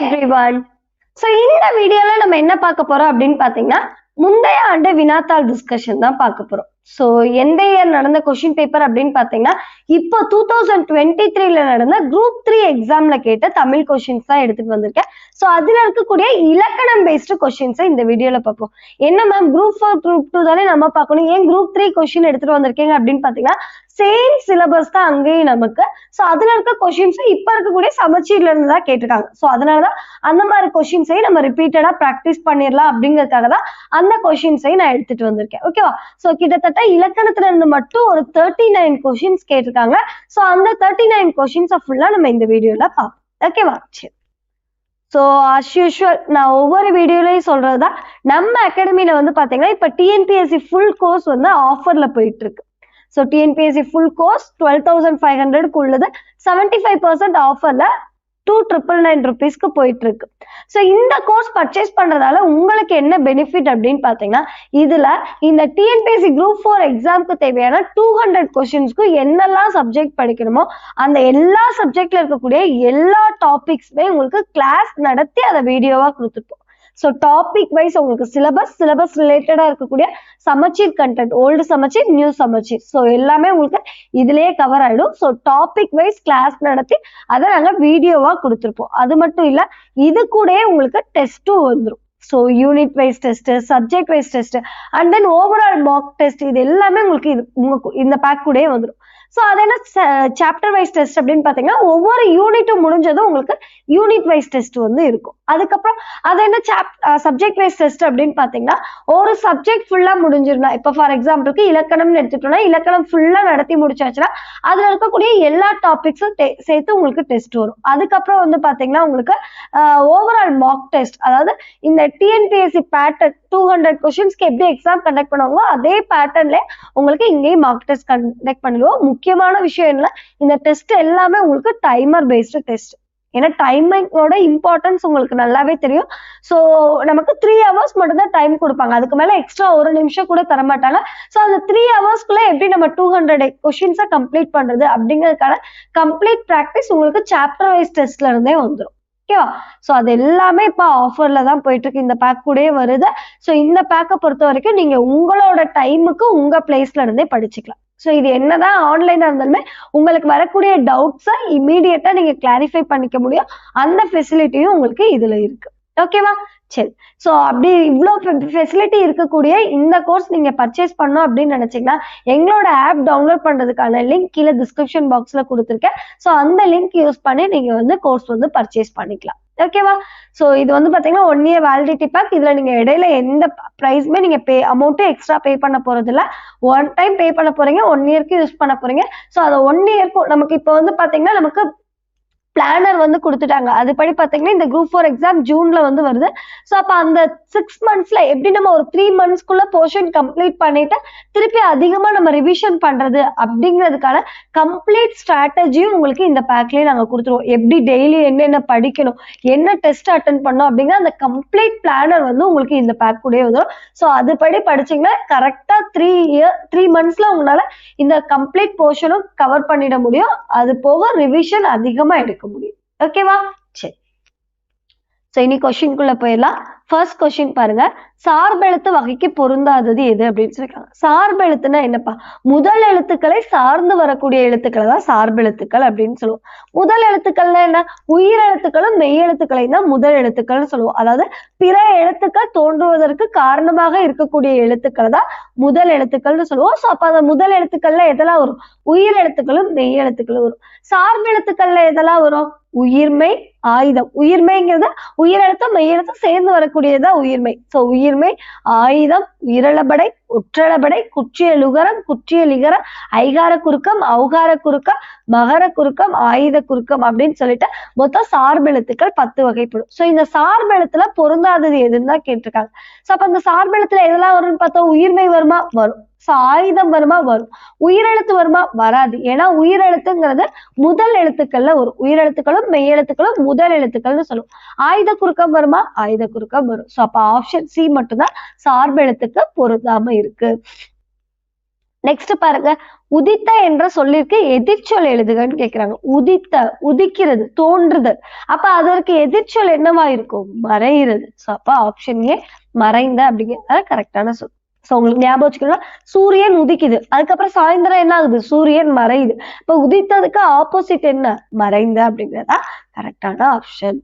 everyone. So இந்த வீடியோல நம்ம என்ன பார்க்க போறோம் அப்படின்னு பாத்தீங்கன்னா முந்தைய ஆண்டு வினாத்தாள் டிஸ்கஷன் தான் பார்க்க போறோம். ஸோ எந்த இயர் நடந்த கொஸ்டின் பேப்பர் அப்படின்னு பாத்தீங்கன்னா இப்போ 2023ல நடந்த குரூப் 3 எக்ஸாம்ல கேட்ட தமிழ் கொஸ்டின்ஸ் தான் எடுத்துட்டு வந்திருக்கேன். ஸோ அதுல இருக்கக்கூடிய இலக்கணம் பேஸ்டு கொஸ்டின்ஸை இந்த வீடியோல பார்ப்போம். என்ன மேம் குரூப் 4 குரூப் 2 தானே நம்ம பார்க்கணும், ஏன் குரூப் 3 கொஸ்டின் எடுத்துட்டு வந்திருக்கீங்க அப்படின்னு பாத்தீங்கன்னா சேம் சிலபஸ் தான் அங்கேயும் நமக்கு. ஸோ அதுல இருக்க கொஸ்டின்ஸ் இப்ப இருக்கக்கூடிய சமச்சீர்ல இருந்து தான் கேட்டிருக்காங்க. ஸோ அதனாலதான் அந்த மாதிரி கொஸ்டின்ஸை நம்ம ரிப்பீட்டடா ப்ராக்டிஸ் பண்ணிடலாம் அப்படிங்கிறதுக்காக தான் அந்த கொஸ்டின்ஸை நான் எடுத்துட்டு வந்திருக்கேன். ஓகேவா? ஸோ கிட்டத்தட்ட இலக்கணத்துல இருந்து மட்டும் ஒரு 39 கொஸ்டின்ஸ் கேட்டிருக்காங்க. ஸோ அந்த 39 கொஸ்டின்ஸை ஃபுல்லா நம்ம இந்த வீடியோல பார்ப்போம். ஓகேவா? சரி. ஸோ அஸ் யூஷுவல் நான் ஒவ்வொரு வீடியோலையும் சொல்றதுதான், நம்ம அகாடமியில வந்து பாத்தீங்கன்னா இப்ப டிஎன்பிஎஸ்சி ஃபுல் கோர்ஸ் வந்து ஆஃபர்ல போயிட்டு இருக்கு. ஸோ டிஎன்பிஎஸ்சி ஃபுல் கோர்ஸ் 12,500 உள்ளது 75% ஆஃபர்ல 2,999 rupeesக்கு போயிட்டு இருக்கு. ஸோ இந்த கோர்ஸ் பர்ச்சேஸ் பண்றதால உங்களுக்கு என்ன பெனிஃபிட் அப்படின்னு பாத்தீங்கன்னா இதுல இந்த டிஎன்பிஎஸ்சி குரூப் 4 எக்ஸாம்க்கு தேவையான 200 கொஸ்டின்ஸ்க்கு என்னெல்லாம் சப்ஜெக்ட் படிக்கணுமோ அந்த எல்லா சப்ஜெக்ட்ல இருக்கக்கூடிய எல்லா டாபிக்ஸுமே உங்களுக்கு கிளாஸ் நடத்தி அதை வீடியோவா கொடுத்துருப்போம். ஸோ டாபிக் வைஸ் உங்களுக்கு சிலபஸ் ரிலேட்டடா இருக்கக்கூடிய சமச்சீர் கண்டென்ட், ஓல்டு சமச்சீர், நியூ சமச்சீர், ஸோ எல்லாமே உங்களுக்கு இதுலயே கவர் ஆயிடும். ஸோ டாபிக் வைஸ் கிளாஸ் நடத்தி அதை நாங்கள் வீடியோவா கொடுத்துருப்போம். அது மட்டும் இல்ல, இது கூட உங்களுக்கு டெஸ்ட்டும் வந்துடும். So unit wise test, subject wise test and then overall mark test, இது எல்லாமே உங்களுக்கு இந்த பேக் கூடயே வந்துடும். ஸோ அது என்ன சாப்டர் வைஸ் டெஸ்ட் அப்படின்னு பார்த்தீங்கன்னா ஒவ்வொரு யூனிட்டும் முடிஞ்சதும் உங்களுக்கு யூனிட் வைஸ் டெஸ்ட் வந்து இருக்கும். அதுக்கப்புறம் அது என்ன சப்ஜெக்ட் வைஸ் டெஸ்ட் அப்படின்னு பார்த்தீங்கன்னா ஒரு சப்ஜெக்ட் ஃபுல்லா முடிஞ்சிருந்தா, இப்போ ஃபார் எக்ஸாம்பிளுக்கு இலக்கணம்னு எடுத்துட்டோம்னா இலக்கணம் ஃபுல்லா நடத்தி முடிச்சாச்சுன்னா அதுல இருக்கக்கூடிய எல்லா டாபிக்ஸும் சேர்த்து உங்களுக்கு டெஸ்ட் வரும். அதுக்கப்புறம் வந்து பார்த்தீங்கன்னா உங்களுக்கு ஓவரால் மார்க் டெஸ்ட், அதாவது இந்த டிஎன்பிஎஸ்சி பேட்டர்ன் 200 கொஸ்டின்ஸ்க்கு எப்படி எக்ஸாம் கண்டக்ட் பண்ணுவாங்களோ அதே பேட்டர்ன்ல உங்களுக்கு இங்கேயும் மார்க் டெஸ்ட் கண்டக்ட் பண்ணிடுவோம். முக்கியமான விஷயம் என்ன, இந்த டெஸ்ட் எல்லாமே உங்களுக்கு டைமர் பேஸ்டு டெஸ்ட். ஏன்னா டைமிங்கோட இம்பார்ட்டன்ஸ் உங்களுக்கு நல்லாவே தெரியும். ஸோ நமக்கு 3 hours மட்டும் தான் டைம் கொடுப்பாங்க, அதுக்கு மேல எக்ஸ்ட்ரா ஒரு நிமிஷம் கூட தர மாட்டாங்க. ஸோ அந்த 3 hoursக்குள்ள எப்படி நம்ம 200 கொஸ்டின்ஸை கம்ப்ளீட் பண்றது அப்படிங்கிறதுக்கான கம்ப்ளீட் ப்ராக்டிஸ் உங்களுக்கு சாப்டர் வைஸ் டெஸ்ட்ல இருந்தே வந்துடும். ஓகேவா? ஸோ அது எல்லாமே இப்போ ஆஃபர்ல தான் போயிட்டு இருக்கு, இந்த பேக் கூடயே வருது. ஸோ இந்த பேக்கை பொறுத்த வரைக்கும் நீங்க உங்களோட டைமுக்கு உங்க பிளேஸ்ல இருந்தே படிச்சுக்கலாம். ஸோ இது என்னதான் ஆன்லைனா இருந்தாலுமே உங்களுக்கு வரக்கூடிய டவுட்ஸை இமீடியட்டா நீங்க கிளாரிஃபை பண்ணிக்க முடியும். அந்த ஃபெசிலிட்டியும் உங்களுக்கு இதுல இருக்கு. ஓகேவா? சரி. ஸோ அப்படி இவ்வளோ ஃபெசிலிட்டி இருக்கக்கூடிய இந்த கோர்ஸ் நீங்க பர்ச்சேஸ் பண்ணோம் அப்படின்னு நினைச்சீங்கன்னா எங்களோட ஆப் டவுன்லோட் பண்றதுக்கான லிங்க் கீழே டிஸ்கிரிப்ஷன் பாக்ஸ்ல கொடுத்துருக்கேன். ஸோ அந்த லிங்க் யூஸ் பண்ணி நீங்க வந்து கோர்ஸ் வந்து பர்ச்சேஸ் பண்ணிக்கலாம். ஓகேவா? ஸோ இது வந்து பாத்தீங்கன்னா 1 year வேலிடிட்டி பேக். இதுல நீங்க இடையில எந்த ப்ரைஸுமே நீங்க அமௌண்ட்டும் எக்ஸ்ட்ரா பே பண்ண போறது இல்ல, ஒன் டைம் பே பண்ண போறீங்க, 1 yearக்கு யூஸ் பண்ண போறீங்க. ஸோ அதை 1 yearக்கு நமக்கு இப்போ வந்து பாத்தீங்கன்னா நமக்கு பிளானர் வந்து கொடுத்துட்டாங்க. அதுபடி பாத்தீங்கன்னா இந்த குரூப் 4 எக்ஸாம் ஜூன்ல வந்து வருது. ஸோ அப்ப அந்த 6 monthsல எப்படி நம்ம ஒரு 3 monthsக்குள்ள போர்ஷன் கம்ப்ளீட் பண்ணிட்டு திருப்பி அதிகமா நம்ம ரிவிஷன் பண்றது அப்படிங்கிறதுக்கான கம்ப்ளீட் ஸ்ட்ராட்டஜியும் உங்களுக்கு இந்த பேக்லயே நாங்க கொடுத்துருவோம். எப்படி டெய்லி என்னென்ன படிக்கணும், என்ன டெஸ்ட் அட்டென்ட் பண்ணோம் அப்படிங்கிற அந்த கம்ப்ளீட் பிளானர் வந்து உங்களுக்கு இந்த பேக் கூடயே வந்துடும். ஸோ அதுபடி படிச்சீங்கன்னா கரெக்டா 3 monthsல உங்களால இந்த கம்ப்ளீட் போர்ஷனும் கவர் பண்ணிட முடியும். அது போக ரிவிஷன் அதிகமா எடுக்கும் முடியும். ஓகேவா? சரி. சோ இனி கொஸ்டின்குள்ள போயிடலாம். ஃபர்ஸ்ட் கொஸ்டின் பாருங்க, சார்பெழுத்து வகைக்கு பொருந்தாதது எது அப்படின்னு சொல்லிருக்காங்க. சார்பெழுத்துனா என்னப்பா, முதல் எழுத்துக்களை சார்ந்து வரக்கூடிய எழுத்துக்களை தான் சார்பெழுத்துக்கள் அப்படின்னு சொல்லுவோம். முதல் எழுத்துக்கள்னா என்ன, உயிர் எழுத்துக்களும் மெய் எழுத்துக்களையும் தான் முதல் எழுத்துக்கள்னு சொல்லுவோம். அதாவது பிற எழுத்துக்கள் தோன்றுவதற்கு காரணமாக இருக்கக்கூடிய எழுத்துக்களை தான் முதல் எழுத்துக்கள்னு சொல்லுவோம். ஸோ அப்ப அந்த முதல் எழுத்துக்கள்ல எதெல்லாம் வரும், உயிர் எழுத்துக்களும் மெய் எழுத்துக்களும் வரும். சார்பெழுத்துக்கள்ல எதெல்லாம் வரும், உயிர்மை, ஆயுதம். உயிர்மைங்கிறது உயிரெழுத்தும் மெய்யெழுத்தும் சேர்ந்து வரக்கூடியதுதான் உயிர்மை. சோ உயிர்மை, ஆயுதம், விரலபடை, ஒற்றளபடை, குற்றிய லுகரம், குற்றிய லிகரம், ஐகார குறுக்கம், ஔகார குறுக்கம், மகர குறுக்கம், ஆயுத குறுக்கம் அப்படின்னு சொல்லிட்டு மொத்தம் சார்பெழுத்துக்கள் 10 வகைப்படும். சோ இந்த சார்பெழுத்துல பொருந்தாதது எதுன்னு தான் கேட்டிருக்காங்க. சோ அப்ப அந்த சார்பெழுத்துல எதெல்லாம் வரும்னு பார்த்தோம், உயிர்மை வருமா, வரும். சோ ஆயுதம் வருமா, வரும். உயிரெழுத்து வருமா, வராது. ஏன்னா உயிரெழுத்துங்கிறது முதல் எழுத்துக்கள்ல வரும். உயிரெழுத்துக்களும் மெய்யெழுத்துக்களும் முதல் எழுத்துக்கள்னு சொல்லுவோம். ஆயுத குறுக்கம் வருமா, ஆயுத குறுக்கம் வரும். சோ அப்ப ஆப்ஷன் சி மட்டும்தான் சார்பெழுத்துக்கு பொருந்தாம இருக்கு. நெக்ஸ்ட் பாருங்க, உதித்த என்ற சொல்லிற்கு எதிர்ச்சொல் எழுதுகன்னு கேக்குறாங்க. உதித்த, உதிக்கிறது, தோன்றுது. அப்ப அதற்கு எதிர்ச்சொல் என்னவா இருக்கும்? மறைகிறது. சோ அப்ப ஆப்ஷன் ஏ மறைந்த அப்படிங்கிறது கரெக்டான சொல். சோ உங்களுக்கு ஞாபகம் வச்சுக்கணும், சூரியன் உதிக்குது, அதுக்கப்புறம் சாயந்தரம் என்ன ஆகுது? சூரியன் மறையுது. இப்ப உதித்ததுக்கு ஆப்போசிட் என்ன? மறைந்த அப்படிங்கிறதா கரெக்டான ஆப்ஷன்.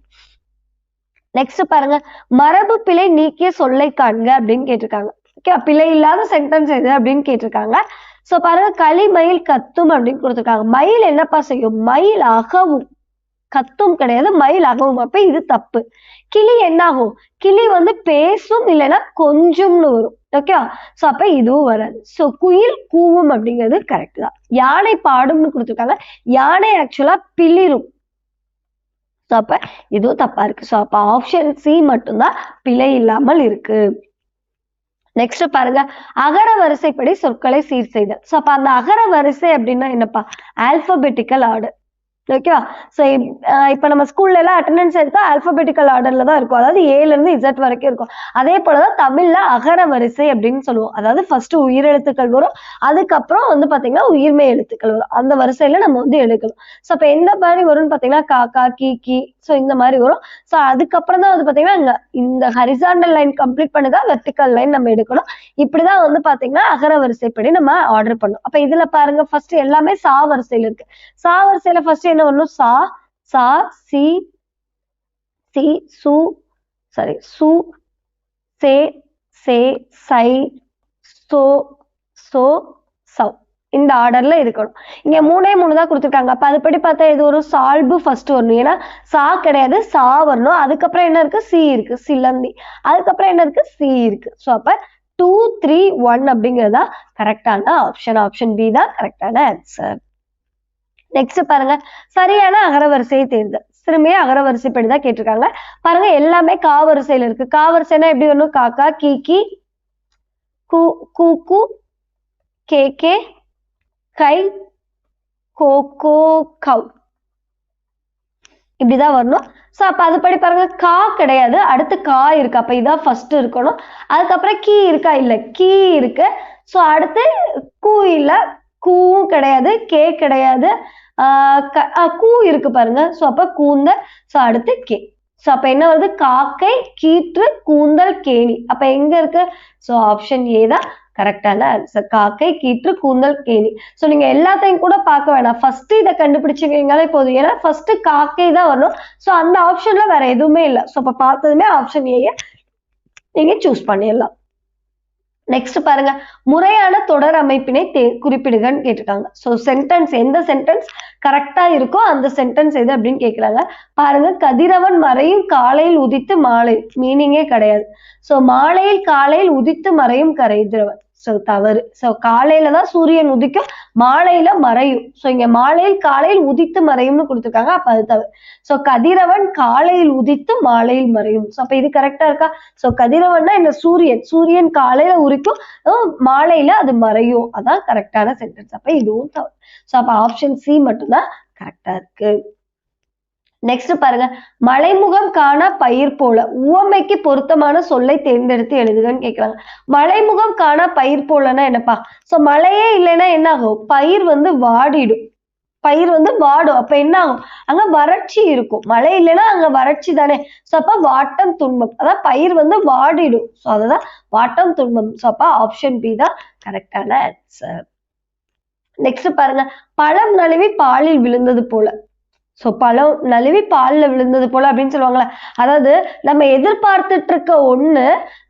நெக்ஸ்ட் பாருங்க, மரபு பிழை நீக்கிய சொல்லை காண்க அப்படின்னு கேட்டிருக்காங்க. ஓகே, பிழை இல்லாத சென்டென்ஸ் எது அப்படின்னு கேட்டிருக்காங்க. சோ பாருங்க, களி மயில் கத்தும் அப்படின்னு கொடுத்திருக்காங்க. மயில் என்னப்பா செய்யும்? மயில் அகவும், கத்தும் கிடையாது, மயில் அகவும். அப்ப இது தப்பு. கிளி என்ன ஆகும்? கிளி வந்து பேசும், இல்லைன்னா கொஞ்சம்னு வரும். ஓகே, சோ அப்ப இதுவும் வராது. சோ குயில் கூவும் அப்படிங்கிறது கரெக்ட் தான். யானை பாடும்னு கொடுத்திருக்காங்க. யானை ஆக்சுவலா பிளிரும். சோ அப்ப இதுவும் தப்பா இருக்கு. சோ அப்ப ஆப்ஷன் சி மட்டும்தான் பிழை இல்லாமல் இருக்கு. நெக்ஸ்ட் பாருங்க, அகர வரிசைப்படி சொற்களை சீர் செய்தல். சோ அப்ப அந்த அகர வரிசை அப்படின்னா என்னப்பா? Alphabetical order. ஓகேவா? சோ இப்ப நம்ம ஸ்கூல்ல எல்லாம் அட்டெண்டன்ஸ் எடுத்தா ஆல்பபெட்டிக்கல் ஆர்டர்ல தான் இருக்கும். அதாவது ஏல இருந்து இசட் வரைக்கும் இருக்கும். அதே போலதான் தமிழ்ல அகர வரிசை அப்படின்னு சொல்லுவோம். அதாவது ஃபர்ஸ்ட் உயிரெழுத்துக்கள் வரும், அதுக்கப்புறம் வந்து பாத்தீங்கன்னா உயிர்மெய் எழுத்துக்கள் வரும். அந்த வரிசையில நம்ம வந்து எடுக்கணும். சோ அப்ப எந்த மாதிரி வரும்னு பாத்தீங்கன்னா காக்கா, கீ, சோ இந்த மாதிரி வரும். சோ அதுக்கப்புறம் தான் வந்து பாத்தீங்கன்னா இந்த ஹரிசாண்டல் லைன் கம்ப்ளீட் பண்ணிதான் வெர்டிக்கல் லைன் நம்ம எடுக்கணும். இப்படிதான் வந்து பாத்தீங்கன்னா அகர வரிசைப்படி நம்ம ஆர்டர் பண்ணணும். அப்ப இதுல பாருங்க, ஃபர்ஸ்ட் எல்லாமே சா வரிசையில இருக்கு. சா வரிசையில ஃபர்ஸ்ட் என்ன வரணும்? சா, சா, சி, சி, சு, சாரி, சு, சே, சே, சை, சோ, சோ, சவ். இந்த ஆர்டர்ல இருக்கணும். இங்க 3 தான் கொடுத்துருக்காங்க. அப்ப அதுபடி பார்த்தா இது ஒரு சால்பு ஃபர்ஸ்ட் வரணும். ஏன்னா சா கிடையாது, சா வரணும். அதுக்கப்புறம் என்ன இருக்கு? சி இருக்கு, சிலந்தி. அதுக்கப்புறம் என்ன இருக்கு? சி இருக்கு. சோ அப்ப 2, 3, 1 அப்படிங்கிறதா கரெக்டான ஆப்ஷன். ஆப்ஷன் பி தான் கரெக்டான ஆன்சர். நெக்ஸ்ட் பாருங்க, சரியான அகரவரிசையை தேர்ந்து. திரும்பியே அகரவரிசைப்படிதான் கேட்டிருக்காங்க. பாருங்க, எல்லாமே கா வரிசையில இருக்கு. கா வரிசைனா எப்படி வரணும்? காக்கா, கீ, கூ, கூ, கே, கை, கோ, கவ். இப்படிதான் வரணும். சோ அப்ப அதுபடி பாருங்க, கா கிடையாது, அடுத்து கா இருக்கு. அப்ப இதான் ஃபர்ஸ்ட் இருக்கணும். அதுக்கப்புறம் கீ இருக்கா? இல்ல, கீ இருக்கு. சோ அடுத்து கூ இல்ல, கூவும் கிடையாது, கே கிடையாது, கூ இருக்கு பாருங்க. சோ அப்ப கூந்தல். சோ அடுத்து கே. சோ அப்ப என்ன வருது? காக்கை, கீற்று, கூந்தல், கேணி. அப்ப எங்க இருக்கு? சோ ஆப்ஷன் ஏ தான் கரெக்டான ஆன்சர். காக்கை, கீற்று, கூந்தல், கேணி. சோ நீங்க எல்லாத்தையும் கூட பார்க்க வேணாம், ஃபர்ஸ்ட் இதை கண்டுபிடிச்சிங்கனாலே போதும். ஏன்னா ஃபர்ஸ்ட் காக்கை தான் வரணும். சோ அந்த ஆப்ஷன்ல வேற எதுவுமே இல்லை. சோ அப்ப பார்த்ததுமே ஆப்ஷன் ஏ நீங்க சூஸ் பண்ணிடலாம். நெக்ஸ்ட் பாருங்க, முறையான தொடர் அமைப்பினை குறிப்பிடுகன்னு கேட்டிருக்காங்க. சோ சென்டென்ஸ், எந்த சென்டென்ஸ் கரெக்டா இருக்கோ அந்த சென்டென்ஸ் எது அப்படின்னு கேட்கிறாங்க. பாருங்க, கதிரவன் மறையும் காலையில் உதித்து மாலை, மீனிங்கே கிடையாது. சோ மாலையில் காலையில் உதித்து மறையும் கதிரவன், சோ தவறு. சோ காலையில தான் சூரியன் உதிக்கும், மாலையில மறையும். சோ இங்க மாலையில் காலையில் உதித்து மறையும்னு கொடுத்துருக்காங்க. அப்ப அது தவறு. சோ கதிரவன் காலையில் உதித்து மாலையில் மறையும். சோ அப்ப இது கரெக்டா இருக்கா? சோ கதிரவன்னா என்ன? சூரியன். சூரியன் காலையில உதிக்கும், மாலையில அது மறையும். அதான் கரெக்டான சென்டென்ஸ். அப்ப இதுவும் தவறு. சோ அப்ப ஆப்ஷன் சி மட்டும்தான் கரெக்டா இருக்கு. நெக்ஸ்ட் பாருங்க, மலைமுகம் காண பயிர் போல, உவமைக்கு பொருத்தமான சொல்லை தேர்ந்தெடுத்து எழுதுகன்னு கேட்கிறாங்க. மலைமுகம் காண பயிர் போலன்னா என்னப்பா? சோ மழையே இல்லைன்னா என்ன ஆகும்? பயிர் வந்து வாடிடும், பயிர் வந்து வாடும். அப்ப என்ன ஆகும்? அங்க வறட்சி இருக்கும். மழை இல்லைன்னா அங்க வறட்சி தானே. சோ அப்ப வாட்டம் துன்பம், அதான் பயிர் வந்து வாடிடும். சோ அதுதான் வாட்டம் துன்பம். சோ அப்ப ஆப்ஷன் பி தான் கரெக்டான ஆன்சர். நெக்ஸ்ட் பாருங்க, பழம் நழுவி பாலில் விழுந்தது போல. சோ பழம் நழுவி பால்ல விழுந்தது போல அப்படின்னு சொல்லுவாங்களே, அதாவது நம்ம எதிர்பார்த்துட்டு இருக்க ஒண்ணு,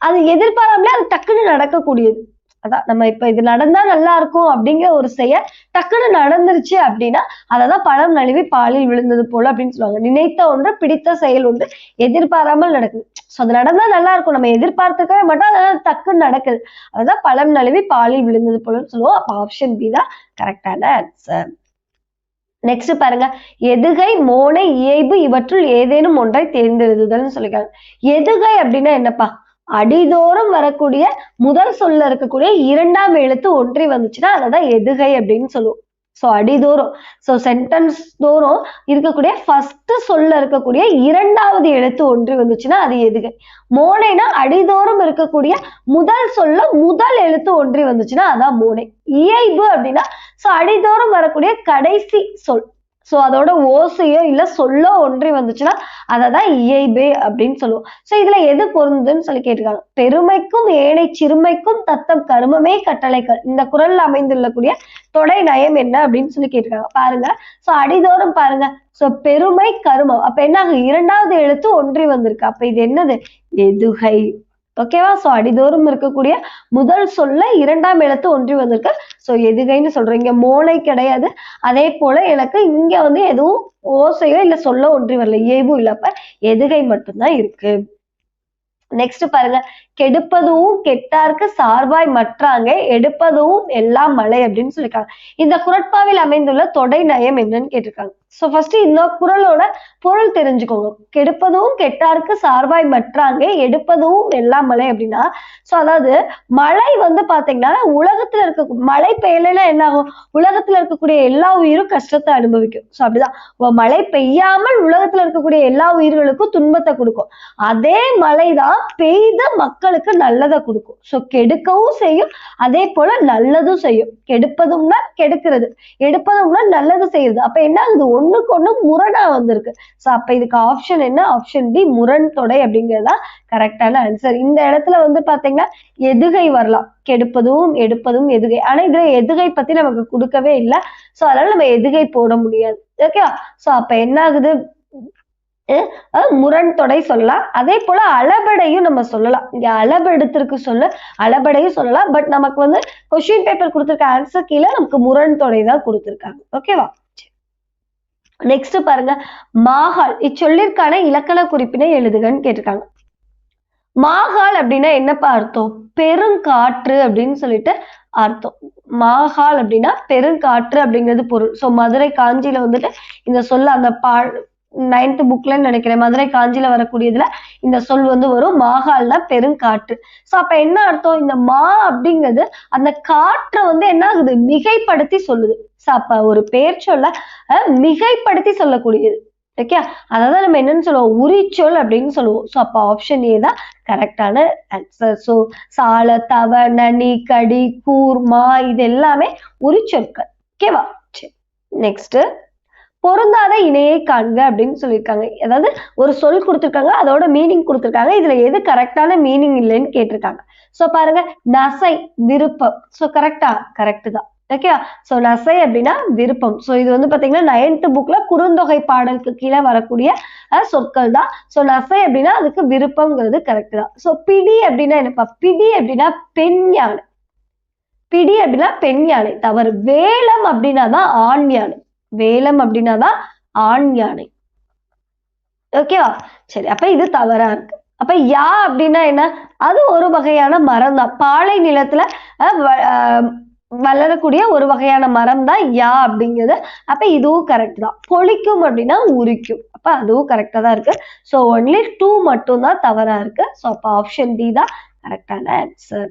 அது எதிர்பாராமலே அது டக்குன்னு நடக்கக்கூடியது. அதான் நம்ம இப்ப இது நடந்தா நல்லா இருக்கும் அப்படிங்கிற ஒரு செயல் டக்குன்னு நடந்துருச்சு அப்படின்னா அததான் பழம் நழுவி பாலில் விழுந்தது போல அப்படின்னு சொல்லுவாங்க. நினைத்த ஒன்று, பிடித்த செயல் ஒன்று எதிர்பாராமல் நடக்குது. சோ அது நடந்தா நல்லா இருக்கும், நம்ம எதிர்பார்த்துக்கவே மாட்டோம், அதனால டக்குன்னு நடக்குது. அதுதான் பழம் நழுவி பாலில் விழுந்தது போலன்னு சொல்லுவோம். அப்ப ஆப்ஷன் பி தான் கரெக்டான ஆன்சர். நெக்ஸ்ட் பாருங்க, எதுகை, மோனை, இயைபு இவற்றுள் ஏதேனும் ஒன்றை தேர்ந்தெழுதுதல்னு சொல்லிருக்காங்க. எதுகை அப்படின்னா என்னப்பா? அடிதோறும் வரக்கூடிய முதல் சொல்ல இருக்கக்கூடிய 2ஆம் எழுத்து ஒன்றி வந்துச்சுன்னா அததான் எதுகை அப்படின்னு சொல்லுவோம். சோ அடிதோறும், சோ சென்டென்ஸ் தோறும் இருக்கக்கூடிய ஃபர்ஸ்ட் சொல்ல இருக்கக்கூடிய இரண்டாவது எழுத்து ஒன்றி வந்துச்சுன்னா அது எதுகை. மோனைனா அடிதோறும் இருக்கக்கூடிய முதல் சொல்ல முதல் எழுத்து ஒன்றி வந்துச்சுன்னா அதான் மோனை. இயைபு அப்படின்னா சோ அடிதோறும் வரக்கூடிய கடைசி சொல், சோ அதோட ஓசையோ இல்ல சொல்லோ ஒன்றி வந்துச்சுன்னா அததான் இயைபே அப்படின்னு சொல்லுவோம். சோ இதுல எது பொருந்துன்னு சொல்லி கேட்டிருக்காங்க. பெருமைக்கும் ஏனை சிறுமைக்கும் தத்தம் கருமமே கட்டளைகள், இந்த குறள்ல அமைந்துள்ளக்கூடிய தொடை நயம் என்ன அப்படின்னு சொல்லி கேட்டிருக்காங்க. பாருங்க, சோ அடிதோறும் பாருங்க, சோ பெருமை கருமம், அப்ப என்ன ஆகும், இரண்டாவது எழுத்து ஒன்றி வந்திருக்கு, அப்ப இது என்னது, எதுகை. ஓகேவா. சோ அடிதோறும் இருக்கக்கூடிய முதல் சொல்ல இரண்டாம் எழுத்து ஒன்றி வந்திருக்கு, சோ எதுகைன்னு சொல்றோம். இங்க மோனை கிடையாது. அதே போல எனக்கு இங்க வந்து எதுவும் ஓசையோ இல்ல சொல்ல ஒன்றி வரல, இயைபும் இல்ல, அப்ப எதுகை மட்டும்தான் இருக்கு. நெக்ஸ்ட் பாருங்க, கெடுப்பதும் கெட்டார்க்கு சார்பாய் மற்றாங்க எடுப்பதும் எல்லாம் மழை அப்படின்னு சொல்லியிருக்காங்க. இந்த குறட்பாவில் அமைந்துள்ள தொடை நயம் என்னன்னு கேட்டிருக்காங்க. சோ ஃபர்ஸ்ட் இந்த குறளோட பொருள் தெரிஞ்சுக்கோங்க. கெடுப்பதும் கெட்டார்க்கு சார்பாய் மற்றாங்க எடுப்பதும் எல்லாம் மழை அப்படின்னா, சோ அதாவது மழை வந்து பாத்தீங்கன்னா உலகத்துல இருக்க மழை பெய்யலைன்னா என்ன ஆகும், உலகத்துல இருக்கக்கூடிய எல்லா உயிரும் கஷ்டத்தை அனுபவிக்கும். சோ அப்படிதான் மழை பெய்யாமல் உலகத்துல இருக்கக்கூடிய எல்லா உயிர்களுக்கும் துன்பத்தை கொடுக்கும். அதே மழைதான் பெய்த மக்களுக்கு நல்லதை கொடுக்கும். சோ கெடுக்கவும் செய்யும், அதே போல நல்லதும் செய்யும். கெடுப்பதும்னா கெடுக்கிறது, எடுப்பதும்னா நல்லது செய்யுது. அப்ப என்ன ஆகுது, ஒண்ணுக்கு ஒண்ணு முரணா வந்திருக்கு. சோ அப்ப இதுக்கு ஆப்ஷன் என்ன, ஆப்ஷன் டி முரண் தொடை அப்படிங்கறதா கரெக்டான ஆன்சர். இந்த இடத்துல வந்து பாத்தீங்கன்னா எதுகை வரலாம், கெடுப்பதும் எடுப்பதும் எதுகை. ஆனா இதுல எதுகை பத்தி நமக்கு கொடுக்கவே இல்லை. சோ அதனால நம்ம எதுகை போட முடியாது. ஓகேவா. சோ அப்ப என்ன ஆகுது, முரண் தொடை சொல்லலாம். அதே போல அளபடையும் நம்ம சொல்லலாம். இங்க அளபெடுத்திருக்கு சொல்லு, அளபடையும் சொல்லலாம். பட் நமக்கு வந்து கொஸ்டின் பேப்பர் கொடுத்திருக்க ஆன்சர் கீழே நமக்கு முரண் தொடை தான் கொடுத்திருக்காங்க. ஓகேவா. நெக்ஸ்ட் பாருங்க, மாகால் இச்சொல்லிற்கான இலக்கண குறிப்பினை எழுதுகன்னு கேட்டிருக்காங்க. மாகால் அப்படின்னா என்னப்பா அர்த்தம், பெருங்காற்று அப்படின்னு சொல்லிட்டு அர்த்தம். மாகால் அப்படின்னா பெருங்காற்று அப்படிங்கிறது பொருள். சோ மதுரை காஞ்சியில வந்துட்டு இந்த சொல்ல அந்த 9th புக்ல நினைக்கிறேன், மதுரை காஞ்சியில வரக்கூடியதுல இந்த சொல் வந்து வரும். மாகால்னா பெருங்காற்று. சோ அப்ப என்ன அர்த்தம், இந்த மா அப்படிங்கிறது அந்த காற்றை வந்து என்ன ஆகுது, மிகைப்படுத்தி சொல்லுது. சோ அப்ப ஒரு பெயர் சொல்ல மிகைப்படுத்தி சொல்லக்கூடியது. ஓகே, அதான் நம்ம என்னன்னு சொல்லுவோம், உரிச்சொல் அப்படின்னு சொல்லுவோம். சோ அப்ப ஆப்ஷன் ஏ தான் கரெக்டான ஆன்சர். சோ சால, தவ, நனி, கடி, கூர், மா இது எல்லாமே உரிச்சொற்கள். ஓகேவா. சரி, நெக்ஸ்ட் பொருந்தாத இணையை காண்க அப்படின்னு சொல்லியிருக்காங்க. அதாவது ஒரு சொல் கொடுத்திருக்காங்க, அதோட மீனிங் கொடுத்திருக்காங்க, இதுல எது கரெக்டான மீனிங் இல்லைன்னு கேட்டிருக்காங்க. சோ பாருங்க, நசை விருப்பம். சோ கரெக்டா, கரெக்ட் தான். ஓகே. சோ நசை அப்படின்னா விருப்பம். சோ இது வந்து பாத்தீங்கன்னா 9th புக்ல குறுந்தொகை பாடலுக்கு கீழே வரக்கூடிய சொற்கள் தான். சோ நசை அப்படின்னா அதுக்கு விருப்பம்ங்கிறது கரெக்ட் தான். சோ பிடி அப்படின்னா என்னப்பா, பிடி அப்படின்னா பெண் யானை. பிடி அப்படின்னா பெண் யானை தவறு. வேலம் அப்படின்னா தான் ஆண் யானை. வேலம் அப்படின்னாதான் ஆண் யானை. ஓகேவா. சரி, அப்ப இது தவறா இருக்கு. அப்ப யா அப்படின்னா என்ன, அது ஒரு வகையான மரம் தான். பாலை நிலத்துல வளரக்கூடிய ஒரு வகையான மரம் தான் யா அப்படிங்கிறது. அப்ப இதுவும் கரெக்ட் தான். பொழிக்கும் அப்படின்னா உரிக்கும். அப்ப அதுவும் கரெக்டா தான் இருக்கு. சோ ஒன்லி 2 மட்டும் தான் தவறா இருக்கு. சோ அப்ப ஆப்ஷன் டி தான் கரெக்டான ஆன்சர்.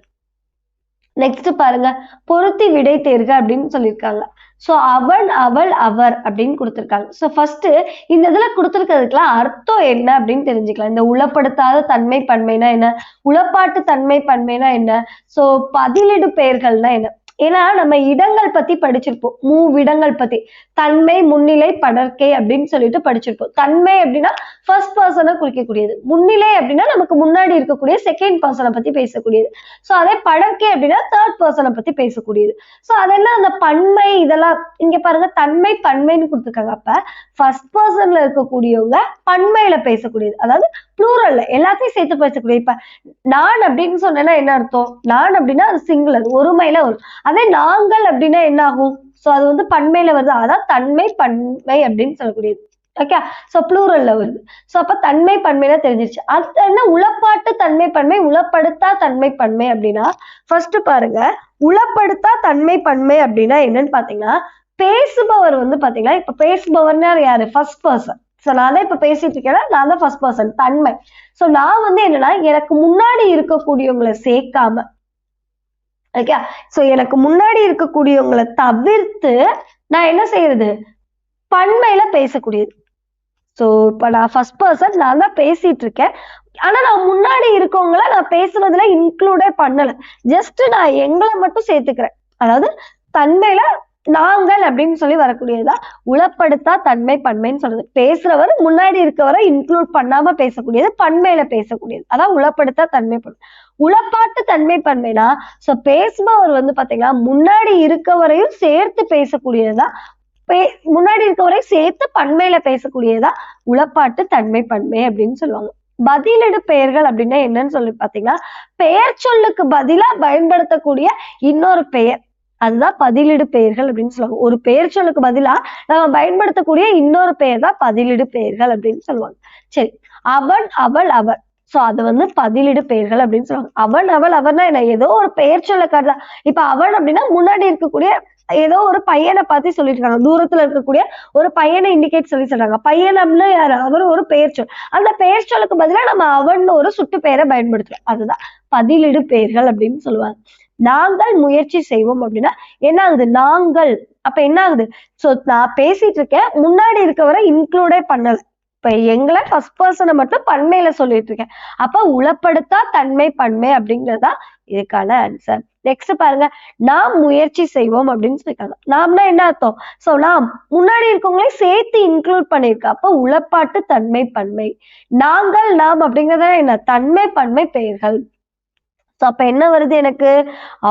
நெக்ஸ்ட் பாருங்க, பொருத்தி விடை தேர்க அப்படின்னு சொல்லியிருக்காங்க. சோ அவன், அவள், அவர் அப்படின்னு கொடுத்திருக்காங்க. சோ ஃபர்ஸ்ட் இந்த இதுல கொடுத்திருக்கிறதுக்குலாம் அர்த்தம் என்ன அப்படின்னு தெரிஞ்சுக்கலாம். இந்த உளப்படுத்தாத தன்மை பன்மைனா என்ன, உளப்பாட்டு தன்மை பன்மைனா என்ன, சோ பதிலிடு பெயர்கள்னா என்ன. ஏன்னா நம்ம இடங்கள் பத்தி படிச்சிருப்போம், மூவிடங்கள் பத்தி, தன்மை, முன்னிலை, படர்க்கை அப்படின்னு சொல்லிட்டு படிச்சிருப்போம். தன்மை அப்படின்னா ஃபர்ஸ்ட் பர்சனை குறிக்கக்கூடியது, முன்னிலை அப்படின்னா நமக்கு முன்னாடி இருக்கக்கூடிய செகண்ட் பர்சனை பத்தி பேசக்கூடியது, சோ அதே படர்க்கை அப்படின்னா தேர்ட் பர்சனை பத்தி பேசக்கூடியது. சோ அதெல்லாம் அந்த பன்மை இதெல்லாம் இங்க பாருங்க, தன்மை பன்மைன்னு கொடுத்துருக்காங்க. அப்ப ஃபர்ஸ்ட் பர்சன்ல இருக்கக்கூடியவங்க பன்மையில பேசக்கூடியது, அதாவது ப்ளூரல்ல எல்லாத்தையும் சேர்த்து பேசக்கூடிய. இப்ப நான் அப்படின்னு சொன்னேன்னா என்ன அர்த்தம், நான் அப்படின்னா அது சிங்குலர், ஒருமையில வரும். அதே நாங்கள் அப்படின்னா என்ன ஆகும், சோ அது வந்து பன்மையில வருது, அதான் தன்மை பன்மை அப்படின்னு சொல்லக்கூடியது. ஓகே. சோ ப்ளூரல்ல வருது. சோ அப்ப தன்மை பன்மையில தெரிஞ்சிருச்சு. அது என்ன உளப்பாட்டு தன்மை பன்மை, உளப்படுத்தா தன்மை பன்மை அப்படின்னா, ஃபர்ஸ்ட் பாருங்க, உளப்படுத்தா தன்மை பன்மை அப்படின்னா என்னன்னு பாத்தீங்கன்னா, பேசுபவர் வந்து பாத்தீங்கன்னா, இப்ப பேசுபவர்னா யாரு, ஃபர்ஸ்ட் பர்சன். சோ நான் தான் இப்ப பேசிட்டு இருக்கேன், நான் தான் ஃபர்ஸ்ட் பர்சன், தன்மை. சோ நான் வந்து என்னன்னா எனக்கு முன்னாடி இருக்கக்கூடியவங்களை சேர்க்காம, ஓகே, சோ எனக்கு முன்னாடி இருக்கக்கூடியவங்களை தவிர்த்து நான் என்ன செய்யறது, பன்மையில பேசக்கூடியது. சோ இப்ப நான் ஃபர்ஸ்ட் பர்சன், நான் தான் பேசிட்டு இருக்கேன். ஆனா நான் முன்னாடி இருக்கவங்கள நான் பேசுறதுல இன்க்ளூடே பண்ணல. ஜஸ்ட் நான் எங்களை மட்டும் சேர்த்துக்கிறேன். அதாவது தன்மையில நாங்கள் அப்படின்னு சொல்லி வரக்கூடியதா உளப்படுத்தா தன்மை பன்மைன்னு சொல்றது. பேசுறவர் முன்னாடி இருக்கவரை இன்க்ளூட் பண்ணாம பேசக்கூடியது, பன்மையில பேசக்கூடியது. அதான் உளப்படுத்தா தன்மை பன்மை. உளப்பாட்டு தன்மை பன்மைனா சோ பேசுபவர் வந்து பாத்தீங்கன்னா முன்னாடி இருக்கவரையும் சேர்த்து பேசக்கூடியதா, முன்னாடி இருக்கவரை சேர்த்து பன்மையில பேசக்கூடியதா உளப்பாட்டு தன்மை பன்மை அப்படின்னு சொல்லுவாங்க. பதிலிடு பெயர்கள் அப்படின்னா என்னன்னு சொல்லி பாத்தீங்கன்னா, பெயர் சொல்லுக்கு பதிலா பயன்படுத்தக்கூடிய இன்னொரு பெயர், அதுதான் பதிலிடு பெயர்கள் அப்படின்னு சொல்லுவாங்க. ஒரு பெயர் சொல்லுக்கு பதிலா நம்ம பயன்படுத்தக்கூடிய இன்னொரு பெயர் தான் பதிலிடு பெயர்கள் அப்படின்னு சொல்லுவாங்க. சரி, அவன் அவள் அவர், சோ அது வந்து பதிலிடு பெயர்கள் அப்படின்னு சொல்லுவாங்க. அவன் அவள் அவர்னா என்ன, ஏதோ ஒரு பெயர் சொல்ல கருதா. இப்ப அவன் அப்படின்னா முன்னாடி இருக்கக்கூடிய ஏதோ ஒரு பையனை பார்த்து சொல்லிட்டு இருக்காங்க, தூரத்துல இருக்கக்கூடிய ஒரு பையனை இண்டிகேட் சொல்லி சொல்றாங்க. பையன் அப்படின்னா யாரு, அவர் ஒரு பெயர் சொல். அந்த பெயர் சொல்லுக்கு பதிலா நம்ம அவன் ஒரு சுட்டு பெயரை பயன்படுத்துறோம், அதுதான் பதிலிடு பெயர்கள் அப்படின்னு சொல்லுவாங்க. நாங்கள் முயற்சி செய்வோம் அப்படின்னா என்ன ஆகுது, நாங்கள். அப்ப என்ன ஆகுது, சோ நான் பேசிட்டு இருக்கேன், முன்னாடி இருக்கவரை இன்க்ளூடே பண்ணல. இப்ப எங்களை ஃபர்ஸ்ட் பர்சனை மட்டும் பன்மையில சொல்லிட்டு இருக்கேன். அப்ப உளப்படுத்தா தன்மை பன்மை அப்படிங்கறதா இதுக்கான ஆன்சர். நெக்ஸ்ட் பாருங்க, நாம் முயற்சி செய்வோம் அப்படின்னு சொல்லிருக்காங்க. நாம்னா என்ன அர்த்தம், சோ நாம் முன்னாடி இருக்கவங்களையும் சேர்த்து இன்க்ளூட் பண்ணிருக்க. அப்ப உளப்பாட்டு தன்மை பன்மை. நாங்கள் நாம் அப்படிங்கறத என்ன, தன்மை பன்மை பெயர்கள். அப்ப என்ன வருது எனக்கு,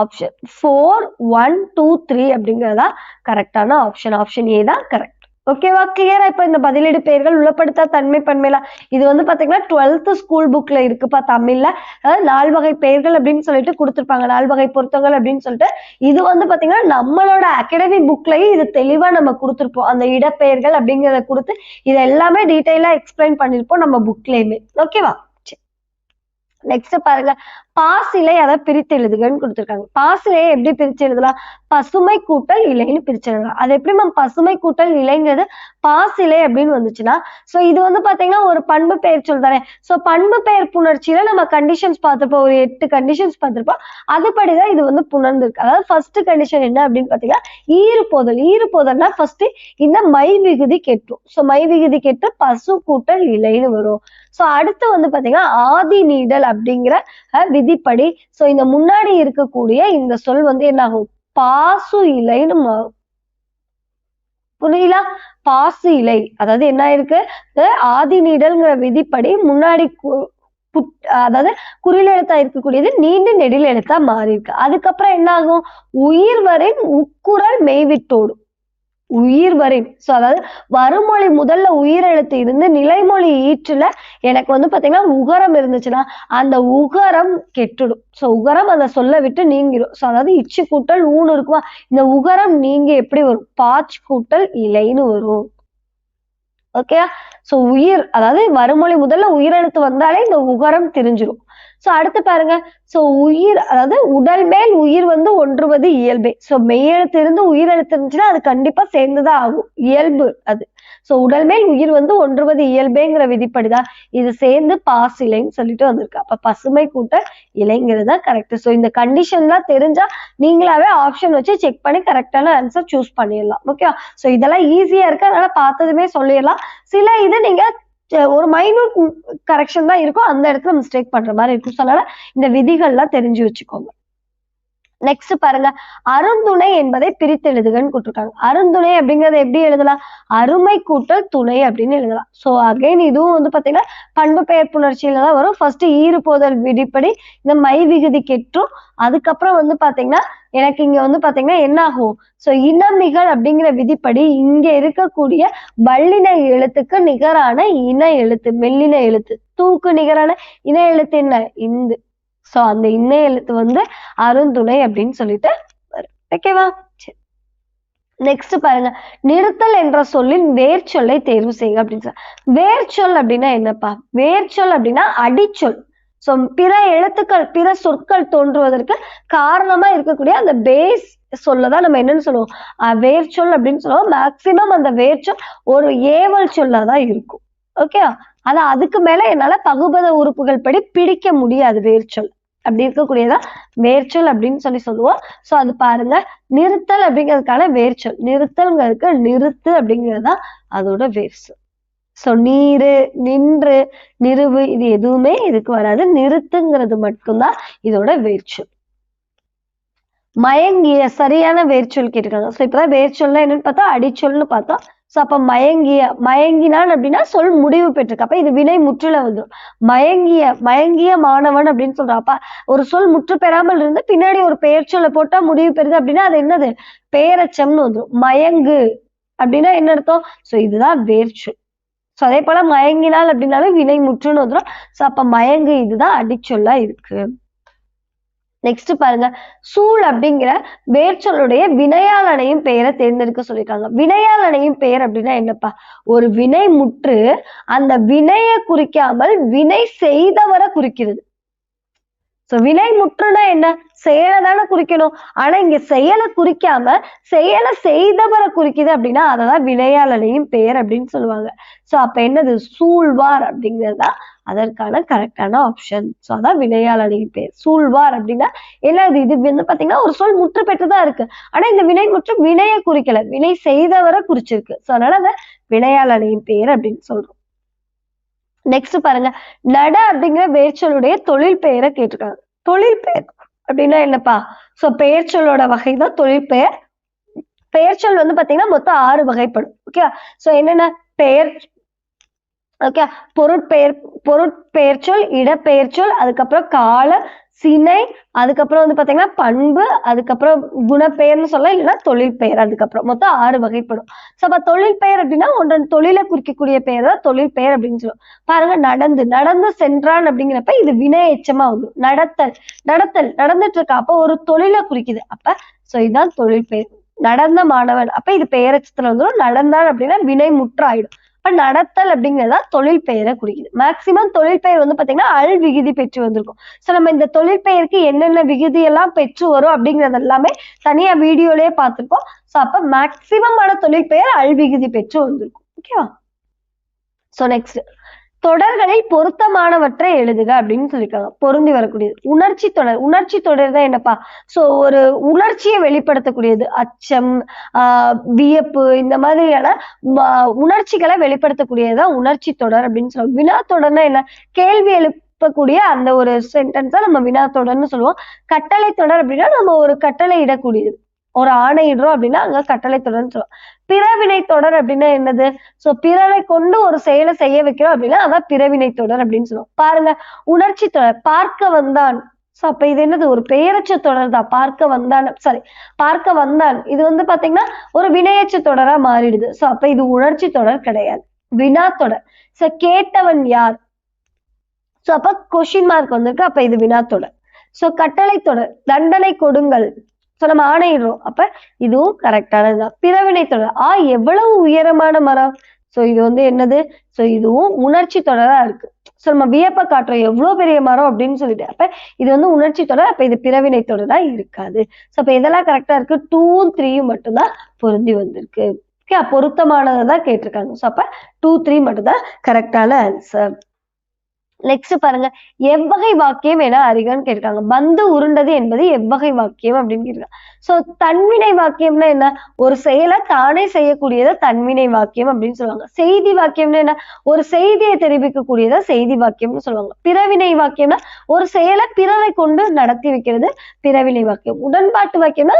ஆப்ஷன் 4 1 2 3 அப்படிங்கறதா கரெக்டான ஆப்ஷன். ஆப்ஷன் ஏ தான் கரெக்ட். ஓகேவா, கிளியரா? இப்ப இந்த பதிலீடு பெயர்கள் உளப்படுத்தா தன்மை பன்மையில இது வந்து பாத்தீங்கன்னா 12th ஸ்கூல் புக்ல இருக்குப்பா தமிழ்ல. அதாவது 4 வகை பெயர்கள் அப்படின்னு சொல்லிட்டு கொடுத்திருப்பாங்க, 4 வகை பொருத்தங்கள் அப்படின்னு சொல்லிட்டு. இது வந்து பாத்தீங்கன்னா நம்மளோட அகாடமி புக்லயும் இது தெளிவா நம்ம கொடுத்திருப்போம். அந்த இடப்பெயர்கள் அப்படிங்கறத கொடுத்து இது எல்லாமே டீடைலா எக்ஸ்பிளைன் பண்ணிருப்போம் நம்ம புக்லயுமே. ஓகேவா? நெக்ஸ்ட் பாருங்க, பாசிலை அதை பிரித்து எழுதுகன்னு கொடுத்திருக்காங்க. பாசிலையை எப்படி பிரிச்சு எழுதலாம், பசுமை கூட்டல் இலைன்னு பிரிச்சு எழுதலாம். அது எப்படி மேம் பசுமை கூட்டல் இலைங்கிறது பாசிலை அப்படின்னு வந்துச்சுன்னா, சோ இது வந்து பாத்தீங்கன்னா ஒரு பண்பு பெயர் சொல் தானே. சோ பண்பு பெயர் புணர்ச்சியில நம்ம கண்டிஷன்ஸ் பார்த்திருப்போம், ஒரு 8 கண்டிஷன்ஸ் பார்த்திருப்போம். அதுபடிதான் இது வந்து புணர்ந்திருக்கு. அதாவது ஃபர்ஸ்ட் கண்டிஷன் என்ன அப்படின்னு பாத்தீங்கன்னா, ஈறுபோதல். ஈறுபோதல்னா ஃபர்ஸ்ட் இந்த மை விகுதி கெட்டும். சோ மை விகுதி கெட்டு பசு கூட்டல் இலைன்னு வரும். சோ அடுத்து வந்து பாத்தீங்கன்னா ஆதி நீடல் அப்படிங்கிற விதிப்படி சோ இந்த முன்னாடி இருக்கக்கூடிய இந்த சொல் வந்து என்ன ஆகும், பாசு இலைன்னு மாறும். புரியலா, பாசு இலை. அதாவது என்ன இருக்கு, ஆதி நீடல்ங்கிற விதிப்படி முன்னாடி அதாவது குறில் எழுத்தா இருக்கக்கூடியது நீண்டு நெடில் எழுத்தா மாறி இருக்கு. அதுக்கப்புறம் என்ன ஆகும், உயிர்வரின் உக்குரல் மெய்விட்டோடும். உயிர்வரின் சோ அதாவது வருமொழி முதல்ல உயிரெழுத்து இருந்து நிலைமொழி ஈற்றுல எனக்கு வந்து பாத்தீங்கன்னா உகரம் இருந்துச்சுன்னா அந்த உகரம் கெட்டுடும். சோ உகரம் அந்த சொல்ல விட்டு நீங்கிடும். சோ அதாவது இச்சு கூட்டல் ஊன்னு இருக்குமா, இந்த உகரம் நீங்க எப்படி வரும், பாச் கூட்டல் இலைன்னு வரும். ஓகே, சோ உயிர் அதாவது வருமொழி முதல்ல உயிரெழுத்து வந்தாலே இந்த உகரம் தெரிஞ்சிடும். சோ அடுத்து பாருங்க, சோ உயிர் அதாவது உடல் மேல் உயிர் வந்து ஒன்றுவது இயல்பே. சோ மெய்யெழுத்து இருந்து உயிரெழுத்து இருந்துச்சுன்னா அது கண்டிப்பா சேர்ந்துதான் ஆகும், இயல்பு அது. சோ உடல் மேல் உயிர் வந்து ஒன்றுவது இயல்பேங்கிற விதிப்படிதான் இது சேர்ந்து பாஸ் இலைன்னு சொல்லிட்டு வந்திருக்கு. அப்ப பசுமை கூட்ட இலைங்கிறது தான் கரெக்ட். சோ இந்த கண்டிஷன்லாம் தெரிஞ்சா நீங்களாவே ஆப்ஷன் வச்சு செக் பண்ணி கரெக்டான ஆன்சர் சூஸ் பண்ணிடலாம். ஓகே, சோ இதெல்லாம் ஈஸியா இருக்கு, அதனால பார்த்ததுமே சொல்லிடலாம். சில இது நீங்க ஒரு மைனூட் கரெக்ஷன் தான் இருக்கும், அந்த இடத்துல மிஸ்டேக் பண்ற மாதிரி இருக்கும். ஸோ அதனால இந்த விதிகள்லாம் தெரிஞ்சு வச்சுக்கோங்க. நெக்ஸ்ட் பாருங்க, அருந்துணை என்பதை பிரித்து எழுதுகன்னு கொடுத்துருக்காங்க. அருந்துணை அப்படிங்கறத எப்படி எழுதலாம், அருமை கூட்டல் துணை அப்படின்னு எழுதலாம். சோ அகைன் இதுவும் வந்து பாத்தீங்கன்னா பண்பு பெயர் புணர்ச்சியில தான் வரும். ஃபர்ஸ்ட் ஈறுபோதல் விதிப்படி இந்த மை விகுதி கெட்டும். அதுக்கப்புறம் வந்து பாத்தீங்கன்னா எனக்கு இங்க வந்து பாத்தீங்கன்னா என்ன ஆகும், சோ இனமிகள் அப்படிங்கிற விதிப்படி இங்க இருக்கக்கூடிய வல்லின எழுத்துக்கு நிகரான இன எழுத்து, மெல்லின எழுத்து, தூக்கு நிகரான இன எழுத்து என்ன, இந்து. சோ அந்த இன்ன எழுத்து வந்து அருந்துணை அப்படின்னு சொல்லிட்டு வரும். ஓகேவா, நெக்ஸ்ட் பாருங்க, நிறுத்தல் என்ற சொல்லின் வேர்ச்சொல்லை தேர்வு செய்யுங்க அப்படின்னு சொல்ல. வேர்ச்சொல் அப்படின்னா என்னப்பா, வேர்ச்சொல் அப்படின்னா அடிச்சொல். சோ பிற எழுத்துக்கள் பிற சொற்கள் தோன்றுவதற்கு காரணமா இருக்கக்கூடிய அந்த பேஸ் சொல்லதான் நம்ம என்னன்னு சொல்லுவோம், வேர்ச்சொல் அப்படின்னு சொல்லுவோம். மேக்சிமம் அந்த வேர்ச்சொல் ஒரு ஏவல் சொல்லாதான் இருக்கும். ஓகே, ஆனா அதுக்கு மேல என்னால பகுபத உறுப்புகள் படி பிடிக்க முடியாது வேர்ச்சொல். அப்படி இருக்கக்கூடியதா வேர்ச்சொல் அப்படின்னு சொல்லுவோம். சோ அது பாருங்க, நிறுத்தல் அப்படிங்கிறதுக்கான வேர்ச்சொல். நிறுத்தல்ங்கிறதுக்கு நிறுத்து அப்படிங்கிறதா அதோட வேர்ச்சொல். சோ நீரு, நின்று, நிறுவு இது எதுவுமே இதுக்கு வராது. நிறுத்துங்கிறது மட்டும்தான் இதோட வேர்ச்சொல். மயங்கிய சரியான வேர்ச்சொல் கேட்டிருக்காங்க. சோ இப்பதான் வேர்ச்சொல்னா என்னன்னு பார்த்தா அடிச்சொல்னு பார்த்தோம். சோ அப்ப மயங்கிய, மயங்கினான் அப்படின்னா சொல் முடிவு பெற்றிருக்கு. அப்ப இது வினை முற்றுல வந்துடும். மயங்கிய, மயங்கிய மாணவன் அப்படின்னு சொல்றோம். அப்ப ஒரு சொல் முற்று பெறாமல் இருந்து பின்னாடி ஒரு பெயர் சொல்ல போட்டா முடிவு பெறுது அப்படின்னா அது என்னது? பெயரச்சம்னு வந்துடும். மயங்கு அப்படின்னா என்ன அர்த்தம்? சோ இதுதான் வேர்ச்சொல். சோ அதே போல மயங்கினால் அப்படின்னாலும் வினை முற்றுன்னு வந்துடும். சோ அப்ப மயங்கு இதுதான் அடிச்சொல்லா இருக்கு. நெக்ஸ்ட் பாருங்க, சூழ் அப்படிங்கிற வேர்ச்சொல்லுடைய வினையால் அணையும் பெயரை தேர்ந்தெடுக்க சொல்லியிருக்காங்க. வினையால் அணையும் பெயர் அப்படின்னா என்னப்பா? ஒரு வினை முற்று அந்த வினையை குறிக்காமல் வினை செய்தவரை குறிக்கிறது. சோ வினை முற்றுனா என்ன? செயலை தானே குறிக்கணும். ஆனா இங்க செயலை குறிக்காம செயலை செய்தவரை குறிக்குது அப்படின்னா அததான் வினையால் அணையும் பெயர் அப்படின்னு சொல்லுவாங்க. சோ அப்ப என்னது? சூழ்வார் அப்படிங்கிறதா அதற்கான கரெக்டான ஆப்ஷன். சோ அதான் வினையால் அணையும் பெயர். சூழ்வார் அப்படின்னா என்னது? இது வந்து பாத்தீங்கன்னா ஒரு சொல் முற்று பெற்றுதான் இருக்கு. ஆனா இந்த வினை முற்று வினையை குறிக்கல, வினை செய்தவரை குறிச்சிருக்கு. சோ அதனால அதை வினையால் அணையும் பெயர் அப்படின்னு சொல்றோம். நெக்ஸ்ட் பாருங்க, நட அப்படிங்கிற வேர்ச்சொல்லுடைய தொழில் பெயரை கேட்டிருக்காங்க. தொழில் பெயர் அப்படின்னா என்னப்பா? சோ பெயர் சொல்லோட வகைதான் தொழில் பெயர். பெயர் சொல் வந்து பாத்தீங்கன்னா மொத்தம் 6 வகைப்படும். ஓகே, சோ என்னென்ன? பெயர், ஓகே, பொருட்பெயர் சொல், இடப்பெயர் சொல், அதுக்கப்புறம் கால, சினை, அதுக்கப்புறம் வந்து பாத்தீங்கன்னா பண்பு, அதுக்கப்புறம் குணப்பெயர்னு சொல்ல, இல்லைன்னா தொழில் பெயர். அதுக்கப்புறம் மொத்தம் 6 வகைப்படும். சோ அப்ப தொழில் பெயர் அப்படின்னா ஒன்றன் தொழிலை குறிக்கக்கூடிய பெயர் தான் தொழில் பெயர் அப்படின்னு சொல்லுவோம். பாருங்க, நடந்து சென்றான் அப்படிங்கிறப்ப இது வினை எச்சமா வந்துடும். நடந்துட்டு இருக்கா, அப்ப ஒரு தொழிலை குறிக்குது. அப்ப சோ இதுதான் தொழில் பெயர். நடந்த மாணவன், அப்ப இது பெயரச்சத்துல வந்துடும். நடந்தான் அப்படின்னா வினை முற்று ஆயிடும். இப்ப நடத்தல் அப்படிங்கிறதா தொழில் பெயரை குறிக்குது. மேக்சிமம் தொழில் பெயர் வந்து பாத்தீங்கன்னா அல் விகுதி பெற்று வந்திருக்கும். சோ நம்ம இந்த தொழில் பெயருக்கு என்னென்ன விகுதி எல்லாம் பெற்று வரும் அப்படிங்கறது எல்லாமே தனியா வீடியோலயே பார்த்திருக்கோம். சோ அப்ப மேக்சிமமான தொழில் பெயர் அல் விகுதி பெற்று வந்திருக்கும். ஓகேவா? சோ நெக்ஸ்ட், தொடர்களில் பொருத்தமானவற்றை எழுதுக அப்படின்னு சொல்லியிருக்காங்க. பொருந்தி வரக்கூடியது உணர்ச்சி தொடர். உணர்ச்சி தொடர் தான் என்னப்பா? சோ ஒரு உணர்ச்சியை வெளிப்படுத்தக்கூடியது. அச்சம், வியப்பு, இந்த மாதிரியான உணர்ச்சிகளை வெளிப்படுத்தக்கூடியதுதான் உணர்ச்சி தொடர் அப்படின்னு சொல்லுவோம். வினா தொடர்னா என்ன? கேள்வி எழுப்பக்கூடிய அந்த ஒரு சென்டென்ஸா நம்ம வினா தொடர்னு சொல்லுவோம். கட்டளை தொடர் அப்படின்னா நம்ம ஒரு கட்டளை இடக்கூடியது. ஒரு ஆணையிடுறோம் அப்படின்னா அங்க கட்டளை தொடர்ன்னு சொல்லுவோம். பிறவினை தொடர் அப்படின்னா என்னது? சோ பிறரை கொண்டு ஒரு செயலை செய்ய வைக்கிறோம் அப்படின்னா அதான் பிறவினை தொடர் அப்படின்னு சொல்லுவோம். பாருங்க, உணர்ச்சி தொடர். பார்க்க வந்தான். சோ அப்ப இது என்னது? ஒரு பெயரச்ச தொடர் தான். பார்க்க வந்தான் இது வந்து பாத்தீங்கன்னா ஒரு வினையச்ச தொடரா மாறிடுது. சோ அப்ப இது உணர்ச்சி தொடர் கிடையாது, வினா தொடர். சோ கேட்டவன் யார்? சோ அப்ப கொஸ்டின் மார்க் வந்திருக்கு. அப்ப இது வினா தொடர். சோ கட்டளை தொடர். தண்டனை கொடுங்கள். சோ நம்ம ஆணையிடுறோம். அப்ப இதுவும் கரெக்டானதுதான். பிறவினை தொடர். எவ்வளவு உயரமான மரம். சோ இது வந்து என்னது? சோ இதுவும் உணர்ச்சி தொடரா இருக்கு. சோ நம்ம வியப்ப காட்டுறோம், எவ்வளவு பெரிய மரம் அப்படின்னு சொல்லிட்டு. அப்ப இது வந்து உணர்ச்சி தொடர். அப்ப இது பிறவினை தொடரா இருக்காது. சோ அப்ப இதெல்லாம் கரெக்டா இருக்கு. 2, 3 மட்டும்தான் பொருந்தி வந்திருக்கு. ஓகே, பொருத்தமானதான் கேட்டிருக்காங்க. சோ அப்ப 2, 3 மட்டும்தான் கரெக்டான ஆன்சர். நெக்ஸ்ட் பாருங்க, எவ்வகை வாக்கியம் என அறிகன்னு கேட்டிருக்காங்க. பந்து உருண்டது என்பது எவ்வகை வாக்கியம் அப்படின்னு கேட்டிருக்காங்க. சோ தன்வினை வாக்கியம்னா என்ன? ஒரு செயலை தானே செய்யக்கூடியதை தன்வினை வாக்கியம் அப்படின்னு சொல்லுவாங்க. செய்தி வாக்கியம்னா என்ன? ஒரு செய்தியை தெரிவிக்கக்கூடியதை செய்தி வாக்கியம்னு சொல்லுவாங்க. பிறவினை வாக்கியம்னா ஒரு செயலை பிறரை கொண்டு நடத்தி வைக்கிறது பிறவினை வாக்கியம். உடன்பாட்டு வாக்கியம்னா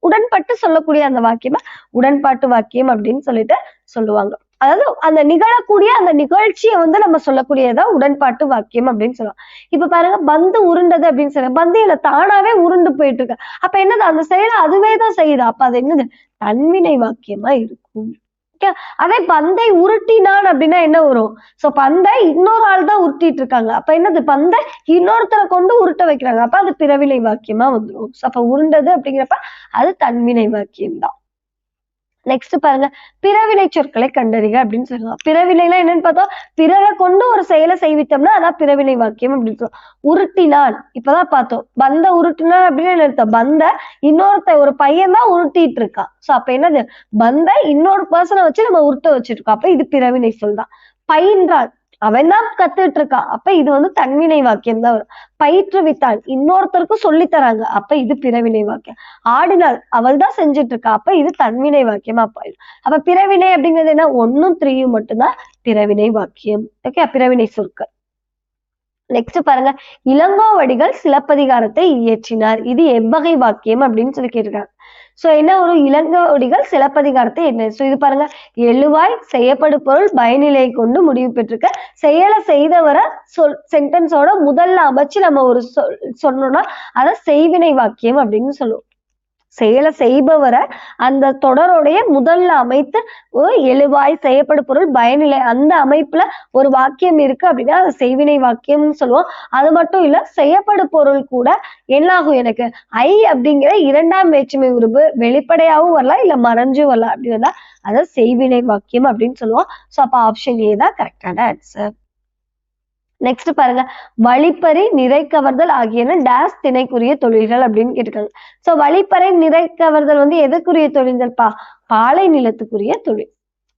உடன்பட்டு சொல்லக்கூடிய அந்த வாக்கியமா உடன்பாட்டு வாக்கியம் அப்படின்னு சொல்லிட்டு சொல்லுவாங்க. அதாவது அந்த நிகழக்கூடிய அந்த நிகழ்ச்சியை வந்து நம்ம சொல்லக்கூடியதான் உடன்பாட்டு வாக்கியம் அப்படின்னு சொல்லுவோம். இப்ப பாருங்க, பந்து உருண்டது அப்படின்னு சொல்ல, பந்து இல்ல தானாவே உருண்டு போயிட்டு இருக்கு. அப்ப என்னது? அந்த செயலை அதுவேதான் செய்யுது. அப்ப அது என்னது? தன்வினை வாக்கியமா இருக்கும். அதே பந்தை உருட்டினான் அப்படின்னா என்ன வரும்? சோ பந்தை இன்னொரு ஆள் தான் உருட்டிட்டு இருக்காங்க. அப்ப என்னது? பந்தை இன்னொருத்தரை கொண்டு உருட்ட வைக்கிறாங்க. அப்ப அது பிறவினை வாக்கியமா வந்துடும். அப்ப உருண்டது அப்படிங்கிறப்ப அது தன்வினை வாக்கியம் தான். நெக்ஸ்ட் பாருங்க, பிறவினை சொற்களை கண்டறிக அப்படின்னு சொல்லுவாங்க. பிறவினைலாம் என்னன்னு பார்த்தோம், பிறரை கொண்டு ஒரு செயலை செய்வித்தோம்னா அதான் பிறவினை வாக்கியம் அப்படின்னு சொல்லுவோம். உருட்டினான் இப்பதான் பார்த்தோம். பந்த உருட்டினான் அப்படின்னு என்ன அர்த்தம்? பந்த இன்னொருத்த ஒரு பையன் தான் உருட்டிட்டு இருக்கான். சோ அப்ப என்னது? பந்த இன்னொரு பர்சனை வச்சு நம்ம உருட்ட வச்சிருக்கோம். அப்ப இது பிறவினை சொல் தான். பயின்றான் அவன் தான் கத்துட்டு இருக்கான், அப்ப இது வந்து தன்வினை வாக்கியம் தான் வரும். பயிற்றுவித்தாள், இன்னொருத்தருக்கும் சொல்லி தராங்க, அப்ப இது பிறவினை வாக்கியம். ஆடினாள், அவள் தான் செஞ்சுட்டு இருக்கா, அப்ப இது தன்வினை வாக்கியமா போயிடும். அப்ப பிறவினை அப்படிங்கிறது என்ன, 1 3 மட்டும்தான் பிறவினை வாக்கியம். ஓகே, பிறவினை சொற்கள். நெக்ஸ்ட் பாருங்க, இளங்கோவடிகள் சிலப்பதிகாரத்தை இயற்றினார், இது எவ்வகை வாக்கியம் அப்படின்னு சொல்லி கேட்டிருக்காங்க. சோ என்ன ஒரு இளங்கோவடிகள் சிலப்பதிகாரத்தை என்ன, சோ இது பாருங்க, எழுவாய் செய்யப்படும் பொருள் பயனிலை கொண்டு முடிவு பெற்றிருக்க, செயலை செய்தவரை சென்டென்ஸோட முதல்ல அமைச்சு நம்ம ஒரு சொன்னோம்னா அதை செய்வினை வாக்கியம் அப்படின்னு சொல்லுவோம். செயலை செய்பவரை அந்த தொடருடைய முதல்ல அமைத்து எழுவாய் செய்யப்படும் பொருள் பயனிலை அந்த அமைப்புல ஒரு வாக்கியம் இருக்கு அப்படின்னா அது செய்வினை வாக்கியம்னு சொல்லுவோம். அது மட்டும் இல்ல, செய்யப்படும் பொருள் கூட என்னாகும், எனக்கு ஐ அப்படிங்கிற 2ஆம் வேற்றுமை உருவு வெளிப்படையாவும் வரலாம் இல்ல மறைஞ்சும் வரலாம், அப்படி வந்தா அதை செய்வினை வாக்கியம் அப்படின்னு சொல்லுவோம். சோ அப்ப ஆப்ஷன் ஏ தான் கரெக்டான ஆன்சர். நெக்ஸ்ட் பாருங்க, வழிப்பறி நிறை கவர்தல் ஆகியன டேஸ் திணைக்குரிய தொழில்கள் அப்படின்னு கேட்டிருக்காங்க. சோ வழிப்பறை நிறை கவர்தல் வந்து எதுக்குரிய தொழில்கள்ப்பா, பாலை நிலத்துக்குரிய தொழில்.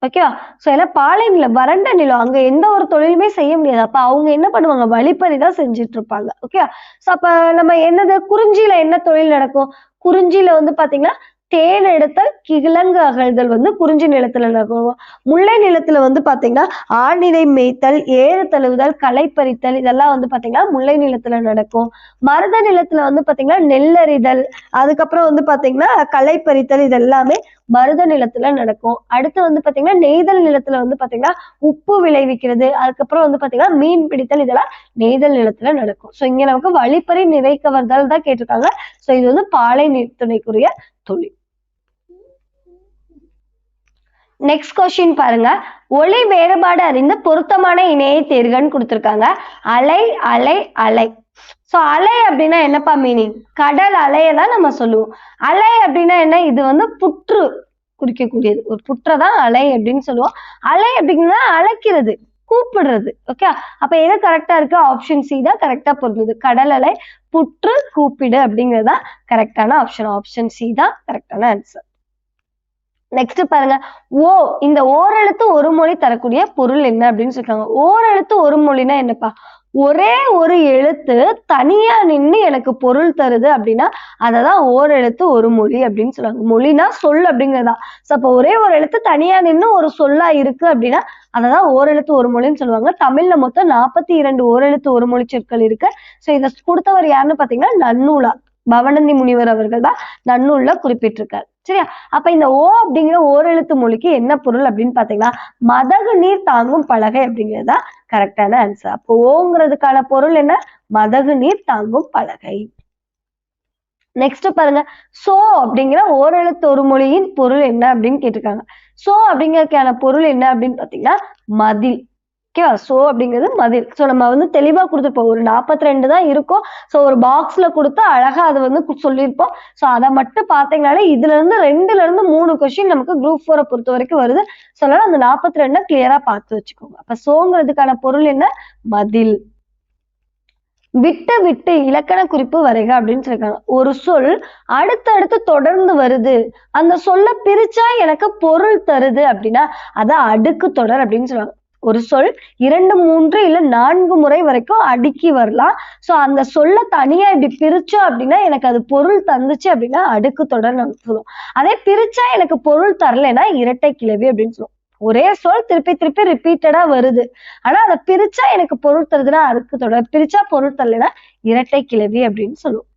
ஓகேவா, சோ எல்லாம் பாலை நிலம், வறண்ட நிலம், அங்க எந்த ஒரு தொழிலுமே செய்ய முடியாது, அப்ப அவங்க என்ன பண்ணுவாங்க, வழிப்பறி தான் செஞ்சுட்டு இருப்பாங்க. ஓகேவா, சோ அப்ப நம்ம என்னது, குறிஞ்சியில என்ன தொழில் நடக்கும், குறிஞ்சியில வந்து பாத்தீங்கன்னா தேன் எடுத்தல் கிழங்கு அகழ்தல் வந்து குறிஞ்சி நிலத்துல நடக்கும். முல்லை நிலத்துல வந்து பாத்தீங்கன்னா ஆணிரை மேய்த்தல், ஏறு தழுவுதல், களை பறித்தல், இதெல்லாம் வந்து பாத்தீங்கன்னா முல்லை நிலத்துல நடக்கும். மருத நிலத்துல வந்து பாத்தீங்கன்னா நெல்லறிதல், அதுக்கப்புறம் வந்து பாத்தீங்கன்னா களை பறித்தல், இது எல்லாமே மருத நிலத்துல நடக்கும். அடுத்து வந்து பாத்தீங்கன்னா நெய்தல் நிலத்துல வந்து பாத்தீங்கன்னா உப்பு விளைவிக்கிறது, அதுக்கப்புறம் வந்து பாத்தீங்கன்னா மீன் பிடித்தல், இதெல்லாம் நெய்தல் நிலத்துல நடக்கும். சோ இங்க நமக்கு வழிப்பறி நிறை கவர்தல் தான் கேட்டிருக்காங்க. சோ இது வந்து பாலை துணைக்குரிய தொழில். நெக்ஸ்ட் கொஸ்டின் பாருங்க, ஒளி வேறுபாடு அறிந்து பொருத்தமான இணையை தேர்கன்னு கொடுத்திருக்காங்க. அலை அலை அலை. சோ அலை அப்படின்னா என்னப்பா மீனிங், கடல் அலையை தான் நம்ம சொல்லுவோம். அலை அப்படின்னா என்ன, இது வந்து புற்று குறிக்கக்கூடியது, ஒரு புற்றதான் அலை அப்படின்னு சொல்லுவோம். அலை அப்படின்னா அழைக்கிறது, கூப்பிடுறது. ஓகே, அப்ப எது கரெக்டா இருக்கு, ஆப்ஷன் சி தான் கரெக்டா பொருந்தது. கடல் அலை, புற்று, கூப்பிடு அப்படிங்கிறதா கரெக்டான ஆப்ஷன். ஆப்ஷன் சி தான் கரெக்டான ஆன்சர். நெக்ஸ்ட் பாருங்க, ஓ இந்த ஓரெழுத்து ஒரு மொழி தரக்கூடிய பொருள் என்ன அப்படின்னு சொல்லிருக்காங்க. ஓரெழுத்து ஒரு மொழினா என்னப்பா, ஒரே ஒரு எழுத்து தனியா நின்று எனக்கு பொருள் தருது அப்படின்னா அததான் ஓரெழுத்து ஒரு மொழி அப்படின்னு சொல்லுவாங்க. மொழினா சொல் அப்படிங்கிறதா. சோ அப்ப ஒரே ஒரு எழுத்து தனியா நின்று ஒரு சொல்லா இருக்கு அப்படின்னா அததான் ஓரெழுத்து ஒரு மொழின்னு சொல்லுவாங்க. தமிழ்ல மொத்தம் 42 ஓரெழுத்து ஒரு மொழி சொற்கள் இருக்கு. சோ இதை கொடுத்தவர் யாருன்னு பாத்தீங்கன்னா நன்னூலா, பவனந்தி முனிவர் அவர்கள் தான் நன்னூல்ல குறிப்பிட்டிருக்காரு. சரியா, அப்ப இந்த ஓ அப்படிங்கிற ஓரெழுத்து மொழிக்கு என்ன பொருள் அப்படின்னு பாத்தீங்கன்னா மதகு நீர் தாங்கும் பலகை அப்படிங்கிறதா கரெக்டான ஆன்சர். அப்போ ஓங்கிறதுக்கான பொருள் என்ன, மதகு நீர் தாங்கும் பலகை. நெக்ஸ்ட் பாருங்க, சோ அப்படிங்கிற ஓரெழுத்து ஒரு மொழியின் பொருள் என்ன அப்படின்னு கேட்டிருக்காங்க. சோ அப்படிங்கிறதுக்கான பொருள் என்ன அப்படின்னு பாத்தீங்கன்னா மதில். ஓகேவா, சோ அப்படிங்கிறது மதில். சோ நம்ம வந்து தெளிவா கொடுத்துருப்போம், ஒரு 42 தான் இருக்கும். சோ ஒரு பாக்ஸ்ல கொடுத்து அழகா அதை வந்து சொல்லியிருப்போம். சோ அதை மட்டும் பாத்தீங்கன்னாலே இதுல இருந்து 2ல இருந்து 3 கொஸ்டின் நமக்கு குரூப் 4 பொறுத்த வரைக்கும் வருது. சோ அதனால அந்த 42 கிளியரா பார்த்து வச்சுக்கோங்க. அப்ப சோங்கிறதுக்கான பொருள் என்ன, மதில். விட்டு விட்டு இலக்கண குறிப்பு வரைக அப்படின்னு சொல்லிருக்காங்க. ஒரு சொல் அடுத்தடுத்து தொடர்ந்து வருது, அந்த சொல்ல பிரிச்சா எனக்கு பொருள் தருது அப்படின்னா அத அடுக்கு தொடர் அப்படின்னு சொல்லுவாங்க. ஒரு சொல் 2 3 இல்ல 4 முறை வரைக்கும் அடுக்கி வரலாம். சோ அந்த சொல்ல தனியா இப்படி பிரிச்சோம் அப்படின்னா எனக்கு அது பொருள் தந்துச்சு அப்படின்னா அடுக்கு தொடர் நம்ம சொல்லுவோம். அதே பிரிச்சா எனக்கு பொருள் தரலைன்னா இரட்டை கிளவி அப்படின்னு சொல்லுவோம். ஒரே சொல் திருப்பி திருப்பி ரிப்பீட்டடா வருது, ஆனா அதை பிரிச்சா எனக்கு பொருள் தருதுன்னா அடுக்கு தொடர், பிரிச்சா பொருள் தரலைன்னா இரட்டை கிளவி அப்படின்னு சொல்லுவோம்.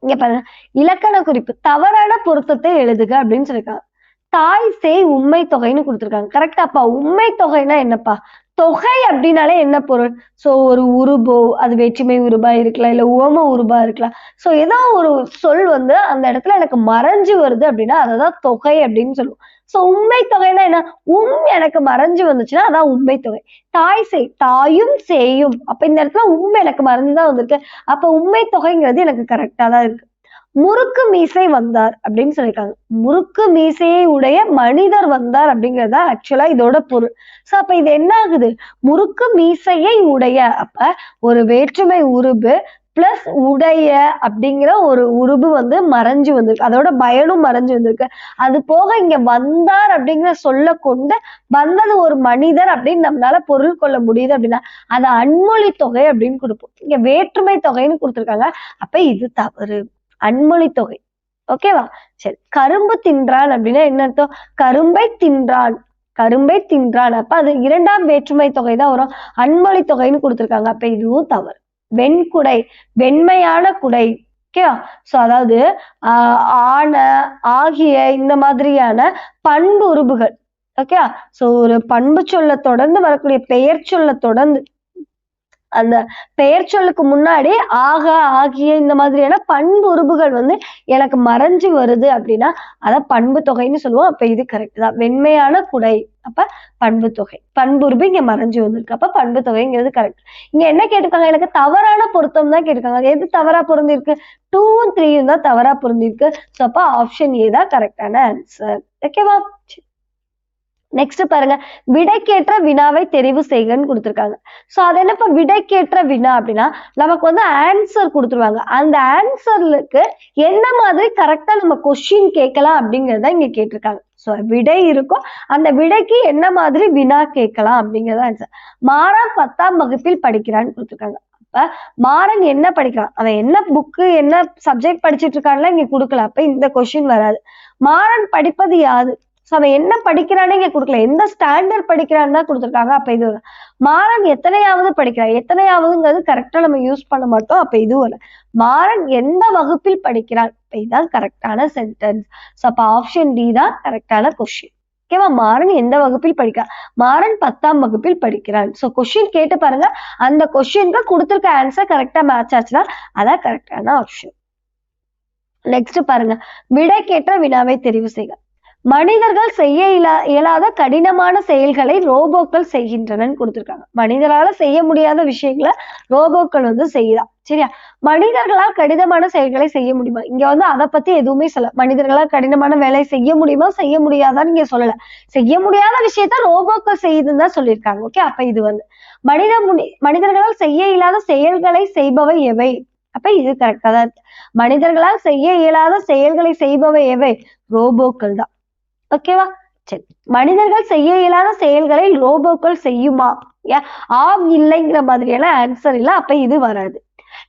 இங்க பாருங்க, இலக்கண குறிப்பு தவறான பொருத்தத்தை எழுதுக அப்படின்னு சொல்லிருக்காங்க. தாய் சேய் உண்மை தொகைன்னு கொடுத்துருக்காங்க. கரெக்டாப்பா, உண்மை தொகைனா என்னப்பா, தொகை அப்படின்னாலே என்ன பொருள், சோ ஒரு உருபோ, அது வேற்றுமை உருபா இருக்கலாம் இல்ல உவம உருபா இருக்கலாம். சோ ஏதோ ஒரு சொல் வந்து அந்த இடத்துல எனக்கு மறைஞ்சு வருது அப்படின்னா அததான் தொகை அப்படின்னு சொல்லுவோம். சோ உண்மை தொகைனா என்ன, எனக்கு மறைஞ்சு வந்துச்சுன்னா அதான் உண்மை தொகை. தாய் சேய், தாயும் சேயும், அப்ப இந்த இடத்துல உண்மை எனக்கு மறைஞ்சுதான் வந்திருக்கு, அப்ப உண்மை தொகைங்கிறது எனக்கு கரெக்டா தான் இருக்கு. முறுக்கு மீசை வந்தார் அப்படின்னு சொல்லியிருக்காங்க. முறுக்கு மீசையை உடைய மனிதர் வந்தார் அப்படிங்கிறதா ஆக்சுவலா இதோட பொருள். சோ அப்ப இது என்ன ஆகுது, முறுக்கு மீசையை உடைய, அப்ப ஒரு வேற்றுமை உருபு பிளஸ் உடைய அப்படிங்கிற ஒரு உருபு வந்து மறைஞ்சு வந்திருக்கு, அதோட பயனும் மறைஞ்சு வந்திருக்கு. அது போக இங்க வந்தார் அப்படிங்கிற சொல்ல கொண்டு வந்தது ஒரு மனிதர் அப்படின்னு நம்மளால பொருள் கொள்ள முடியுது அப்படின்னா அது அன்மொழி தொகை அப்படின்னு கொடுப்போம். இங்க வேற்றுமை தொகைன்னு கொடுத்துருக்காங்க, அப்ப இது தவறு, அன்மொழி தொகை. ஓகேவா? சரி, கரும்பு தின்றான் அப்படின்னா என்ன அர்த்தம்? கரும்பை தின்றான், கரும்பை தின்றான், அப்ப அது இரண்டாம் வேற்றுமை தொகை தான் வரும், அன்மொழி தொகைன்னு கொடுத்துருக்காங்க, அப்ப இதுவும் தவறு. வெண்குடை, வெண்மையான குடை. ஓகேவா? சோ அதாவது ஆன ஆகிய இந்த மாதிரியான பண்பு உருபுகள். ஓகே, சோ ஒரு பண்பு சொல்ல தொடர்ந்து வரக்கூடிய பெயர் சொல்ல தொடர்ந்து அந்த பெயர் சொல்லுக்கு முன்னாடி ஆக ஆகிய இந்த மாதிரியான பண்பு உருபுகள் வந்து எனக்கு மறைஞ்சு வருது அப்படின்னா அத பண்பு தொகைன்னு சொல்லுவோம். அப்ப இது கரெக்ட் தான், வெண்மையான குடை, அப்ப பண்பு தொகை, பண்புருபு இங்க மறைஞ்சு வந்திருக்கு, அப்ப பண்பு தொகைங்கிறது கரெக்ட். இங்க என்ன கேட்டிருக்காங்க, எனக்கு தவறான பொருத்தம் தான் கேட்டிருக்காங்க. அது எது தவறா பொருந்திருக்கு? 2ம் 3ம் தான் தவறா பொருந்திருக்கு. சோ அப்ப ஆப்ஷன் ஏ தான் கரெக்டான ஆன்சர். ஓகேவா? நெக்ஸ்ட் பாருங்க, விடைக்கேற்ற வினாவை தெரிவு செய்கன்னு கொடுத்துருக்காங்க. சோ அது என்னப்பா விடைக்கேற்ற வினா அப்படின்னா நமக்கு வந்து ஆன்சர் கொடுத்துருவாங்க, அந்த ஆன்சருக்கு என்ன மாதிரி கரெக்டா நம்ம கொஸ்டின் கேட்கலாம் அப்படிங்கறத இங்க கேட்டிருக்காங்க. சோ விடை இருக்கும், அந்த விடைக்கு என்ன மாதிரி வினா கேட்கலாம் அப்படிங்கறத ஆன்சர். மாறன் 10ஆம் வகுப்பில் படிக்கிறான்னு கொடுத்துருக்காங்க. அப்ப மாறன் என்ன படிக்கிறான், அவன் என்ன புக்கு என்ன சப்ஜெக்ட் படிச்சுட்டு இருக்கான்ல இங்க கொடுக்கல, அப்ப இந்த கொஸ்டின் வராது. மாறன் படிப்பது யாது, அவன் என்ன படிக்கிறானே இங்க கொடுக்கல, எந்த ஸ்டாண்டர்ட் படிக்கிறான்னு தான் கொடுத்துருக்காங்க, அப்ப இது வரும். மாறன் எத்தனையாவது படிக்கிறான், எத்தனையாவதுங்கிறது கரெக்டா நம்ம யூஸ் பண்ண மாட்டோம், அப்ப இது வரும். மாறன் எந்த வகுப்பில் படிக்கிறான், இப்ப இதுதான் கரெக்டான சென்டென்ஸ். சோ அப்ப ஆப்ஷன் டி தான் கரெக்டான கொஸ்டின். ஓகேவா? மாறன் எந்த வகுப்பில் படிக்கிறான், மாறன் 10ஆம் வகுப்பில் படிக்கிறான். சோ கொஸ்டின் கேட்டு பாருங்க, அந்த கொஸ்டினுக்கு கொடுத்துருக்க ஆன்சர் கரெக்டா மேட்ச் ஆச்சுன்னா அதான் கரெக்டான ஆப்ஷன். நெக்ஸ்ட் பாருங்க, விடைக்கேற்ற வினாவை தெரிவு செய்க. மனிதர்கள் செய்ய இயலாத கடினமான செயல்களை ரோபோக்கள் செய்கின்றன கொடுத்திருக்காங்க. மனிதரால செய்ய முடியாத விஷயங்களை ரோபோக்கள் வந்து செய்யலாம். சரியா? மனிதர்களால் கடினமான செயல்களை செய்ய முடியுமா, இங்க வந்து அதை பத்தி எதுவுமே சொல்ல. மனிதர்களால் கடினமான வேலை செய்ய முடியுமா செய்ய முடியாதான்னு இங்க சொல்லல, செய்ய முடியாத விஷயத்த ரோபோக்கள் செய்யுதுன்னு தான் சொல்லியிருக்காங்க. ஓகே, அப்ப இது வந்து மனிதர்களால் செய்ய இயலாத செயல்களை செய்பவை எவை, அப்ப இது கரெக்டா தான் இருக்கு. மனிதர்களால் செய்ய இயலாத செயல்களை செய்பவை எவை, ரோபோக்கள் தான். ஓகேவா? சரி, மனிதர்கள் செய்ய இயலாத செயல்களை ரோபோக்கள் செய்யுமா, ஆம் இல்லைங்கிற மாதிரியான ஆன்சர் இல்ல, அப்ப இது வராது.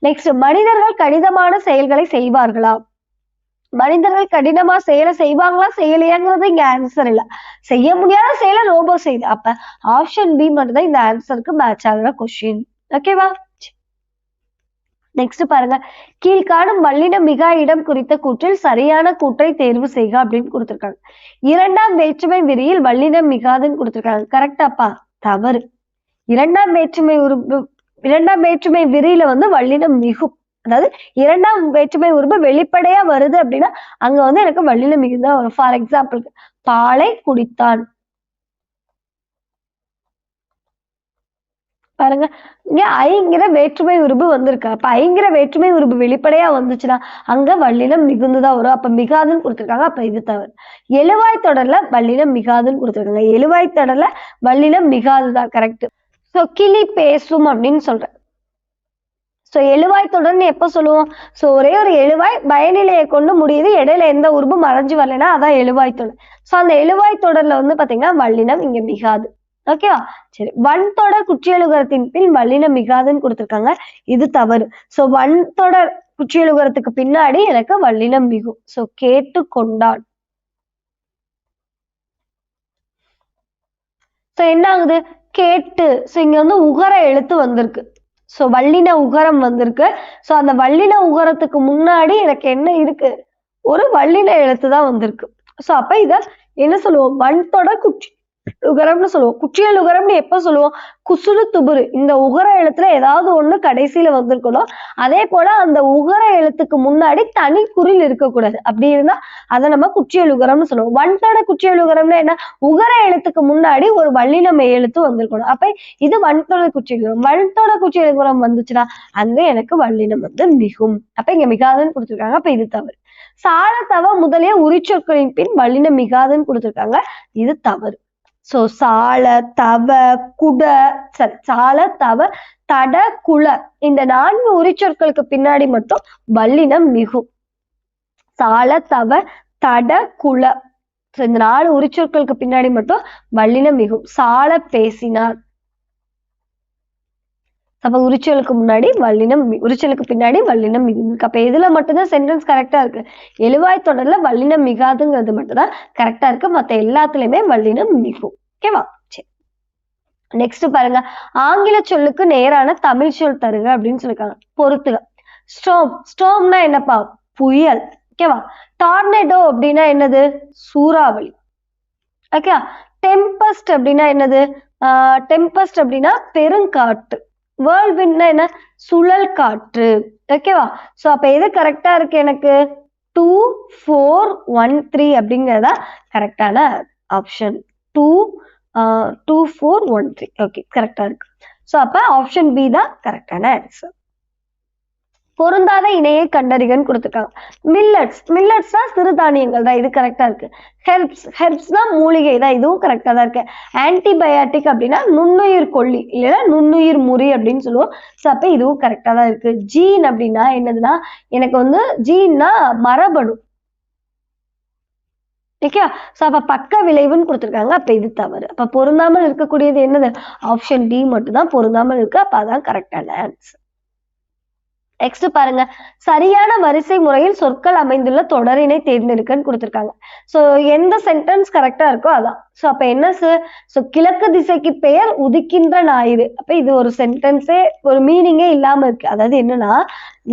நெக்ஸ்ட், மனிதர்கள் கடினமான செயல்களை செய்வார்களா, மனிதர்கள் கடினமா செயலை செய்வாங்களா செய்யலையாங்கிறது இங்க ஆன்சர் இல்ல, செய்ய முடியாத செயலை ரோபோ செய்யுது, அப்ப ஆப்ஷன் பி மட்டும் தான் இந்த ஆன்சருக்கு மேட்ச் ஆகுற கொஸ்டின். ஓகேவா? நெக்ஸ்ட் பாருங்க, கீழ்காணும் வல்லின மிகா இடம் குறித்த கூற்றில் சரியான கூற்றை தேர்வு செய்க அப்படின்னு கொடுத்திருக்காங்க. இரண்டாம் வேற்றுமை விரியில் வல்லினம் மிகாதுன்னு கொடுத்திருக்காங்க. கரெக்டாப்பா? தவறு. இரண்டாம் வேற்றுமை விரியில வந்து வல்லினம் மிகும், அதாவது இரண்டாம் வேற்றுமை உருபு வெளிப்படையா வருது அப்படின்னா அங்க வந்து எனக்கு வல்லினம் மிகுதான் வரும். ஃபார் எக்ஸாம்பிளுக்கு பாலை குடித்தான் பாருங்க, இங்க ஐங்கிற வேற்றுமை உருபு வந்திருக்கு, அப்ப ஐங்கிற வேற்றுமை உருபு வெளிப்படையா வந்துச்சுன்னா அங்க வல்லினம் மிகுந்துதான் வரும், அப்ப மிகாதுன்னு கொடுத்திருக்காங்க, அப்ப இது தவறு. எழுவாய் தொடர்ல வல்லினம் மிகாதுன்னு கொடுத்திருக்காங்க, எழுவாய் தொடர்ல வல்லினம் மிகாதுதான் கரெக்ட். சோ கிளி பேசும் அப்படின்னு சொல்றேன். சோ எழுவாய் தொடர்னு எப்ப சொல்லுவோம், சோ ஒரே ஒரு எழுவாய் பயனிலையை கொண்டு முடியுது, இடையில எந்த உருபு மறைஞ்சு வரலைன்னா அதான் எழுவாய் தொடர். சோ அந்த எழுவாய் தொடர்ல வந்து பாத்தீங்கன்னா வல்லினம் இங்க மிகாது. ஓகேவா? சரி, வன்தொடர் குற்றியலுகரத்தின் பின் வல்லினம் மிகாதுன்னு கொடுத்திருக்காங்க, இது தவறு. சோ வன்தொடர் குற்றியலுகரத்துக்கு பின்னாடி எனக்கு வல்லினம் மிகும். சோ கேட்டு கொண்டான். சோ என்ன ஆகுது, கேட்டு, சோ இங்க வந்து உகர எழுத்து வந்திருக்கு, சோ வல்லின உகரம் வந்திருக்கு. சோ அந்த வல்லின உகரத்துக்கு முன்னாடி எனக்கு என்ன இருக்கு, ஒரு வல்லின எழுத்து தான் வந்திருக்கு. சோ அப்ப இத என்ன சொல்லுவோம், வன்தொடர் உகரம்னு சொல்லுவோம். குற்றியல் உகரம்னு எப்ப சொல்லுவோம், குசுறு துபுரு இந்த உகர எழுத்துல ஏதாவது ஒண்ணு கடைசியில வந்திருக்கணும். அதே போல அந்த உகர எழுத்துக்கு முன்னாடி தனி குறில் இருக்கக்கூடாது, அப்படி இருந்தா அதை நம்ம குற்றியல் உகரம்னு சொல்லுவோம். வன்தொடர் குற்றியல் உகரம்னா என்ன, உகர எழுத்துக்கு முன்னாடி ஒரு வல்லினம் எழுத்து வந்திருக்கணும், அப்ப இது வன்தொடர் குற்றியல் உகரம். வன்தொடர் குற்றியல் உகரம் வந்துச்சுன்னா அங்க எனக்கு வல்லினம் வந்து மிகும், அப்ப இங்க மிகாதுன்னு கொடுத்திருக்காங்க, அப்ப இது தவறு. சால தவ முதலிய உரிச்சொற்களின் பின் வல்லினம் மிகாதுன்னு கொடுத்திருக்காங்க, இது தவறு. சோ சால தவ குட சால தவ தட குல இந்த 4 உரிச்சொற்களுக்கு பின்னாடி மட்டும் வல்லினம் மிகும். சால தவ தட குல இந்த 4 உரிச்சொற்களுக்கு பின்னாடி மட்டும் வல்லினம் மிகும். சால பேசினார், அப்ப உரிச்சொலுக்கு முன்னாடி வல்லினம், உரிச்சலுக்கு பின்னாடி வல்லினம் மிகுந்திருக்கு. அப்ப இதுல மட்டும்தான் சென்டென்ஸ் கரெக்டா இருக்கு. எழுவாய் தொடர்ல வல்லினம் மிகாதுங்கிறது மட்டும்தான் கரெக்டா இருக்கு. மத்த எல்லாத்துலயுமே வல்லினம் மிகும். ஓகேவா? சரி, நெக்ஸ்ட் பாருங்க. ஆங்கில சொல்லுக்கு நேரான தமிழ் சொல் தருக அப்படின்னு சொல்லிருக்காங்க. பொறுத்துக. ஸ்டோம், ஸ்டோம்னா என்னப்பா? புயல். ஓகேவா? டார்னேடோ அப்படின்னா என்னது? சூறாவளி. ஓகே. டெம்பஸ்ட் அப்படின்னா என்னது? டெம்பஸ்ட் அப்படின்னா பெருங்காற்று. வேர்ல்விண்ட்னா என்ன? சுழல் காற்று. ஓகேவா? சோ அப்ப எது கரெக்டா இருக்கு? எனக்கு 2 4 1 3 அப்படிங்கறதா கரெக்டான ஆப்ஷன். 2 2 4 1 3. ஓகே, கரெக்டா இருக்கு. சோ அப்ப ஆப்ஷன் பி தான் கரெக்டான ஆன்சர். பொருந்தாத இணையை கண்டறிகன்னு கொடுத்துருக்காங்க. மில்லட்ஸ், மில்லட்ஸ்னா சிறுதானியங்கள் தான், இது கரெக்டா இருக்கு. ஹெர்ப்ஸ், ஹெர்ப்ஸ்னா மூலிகை தான், இதுவும் கரெக்டா தான் இருக்கு. ஆன்டிபயாட்டிக் அப்படின்னா நுண்ணுயிர் கொல்லி இல்லைன்னா நுண்ணுயிர் முறி அப்படின்னு சொல்லுவோம். ஸோ அப்ப இதுவும் கரெக்டா தான் இருக்கு. ஜீன் அப்படின்னா என்னதுன்னா, எனக்கு வந்து ஜீன்னா மரபணு. ஓகே. ஸோ அப்ப பக்க விளைவுன்னு கொடுத்துருக்காங்க. அப்ப இது தவறு. அப்ப பொருந்தாமல் இருக்கக்கூடியது என்னது? ஆப்ஷன் டி மட்டும் தான் பொருந்தாமல் இருக்கு. அப்ப அதான் கரெக்டான ஆன்சர். நெக்ஸ்ட் பாருங்க. சரியான வரிசை முறையில் சொற்கள் அமைந்துள்ள தொடரினை தேர்ந்தெடுக்கன்னு கொடுத்துருக்காங்க. சோ எந்த சென்டென்ஸ் கரெக்டா இருக்கோ அதான். சோ அப்ப என்ன? சோ கிழக்கு திசைக்கு பெயர் உதிக்கின்ற ஞாயிறு. அப்ப இது ஒரு சென்டென்ஸே ஒரு மீனிங்கே இல்லாம இருக்கு. அதாவது என்னன்னா,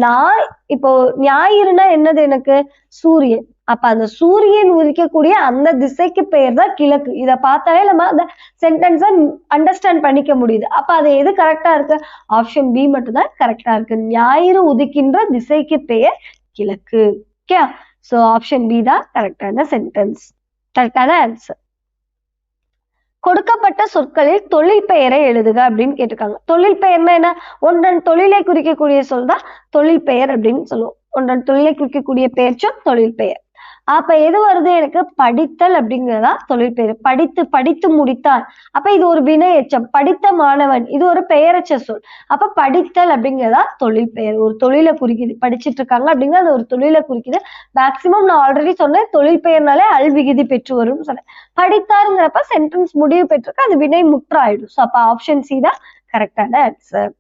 நான் இப்போ ஞாயிறுனா என்னது? எனக்கு சூரியன். அப்ப அந்த சூரியன் உதிக்கக்கூடிய அந்த திசைக்கு பெயர் தான் கிழக்கு. இத பார்த்தாலே நம்ம அந்த சென்டென்ஸை அண்டர்ஸ்டாண்ட் பண்ணிக்க முடியுது. அப்ப அது எது கரெக்டா இருக்கு? ஆப்ஷன் பி மட்டும் தான் கரெக்டா இருக்கு. ஞாயிறு உதிக்கின்ற திசைக்கு பெயர் கிழக்கு. ஓகே. சோ ஆப்ஷன் பி தான் கரெக்டான சென்டென்ஸ், கரெக்டான ஆன்சர். கொடுக்கப்பட்ட சொற்களில் தொழில் பெயரை எழுதுக அப்படின்னு கேட்டிருக்காங்க. தொழில் பெயர்னா என்ன? ஒன்றன் தொழிலை குறிக்கக்கூடிய சொல் தான் தொழில் பெயர் அப்படின்னு சொல்லுவோம். ஒன்றன் தொழிலை குறிக்கக்கூடிய பெயர் சொல் தொழில் பெயர். அப்ப எது வருது? எனக்கு படித்தல் அப்படிங்கிறதா தொழில் பெயர். படித்து முடித்தான். அப்ப இது ஒரு வினை எச்சம். படித்த மாணவன், இது ஒரு பெயரச்ச சொல். அப்ப படித்தல் அப்படிங்கிறதா தொழில் பெயர். ஒரு தொழிலை குறிக்குது. படிச்சுட்டு இருக்காங்க அப்படிங்கிறது ஒரு தொழிலை குறிக்குது. மேக்சிமம் நான் ஆல்ரெடி சொன்னேன், தொழில் பெயர்னாலே அல் விகுதி பெற்று வரும்னு சொன்னேன். படித்தாருங்கிறப்ப சென்டென்ஸ் முடிவு பெற்றிருக்கு, அது வினை முற்று ஆயிடும். ஸோ அப்ப ஆப்ஷன் சி தான் கரெக்டான ஆன்சர்.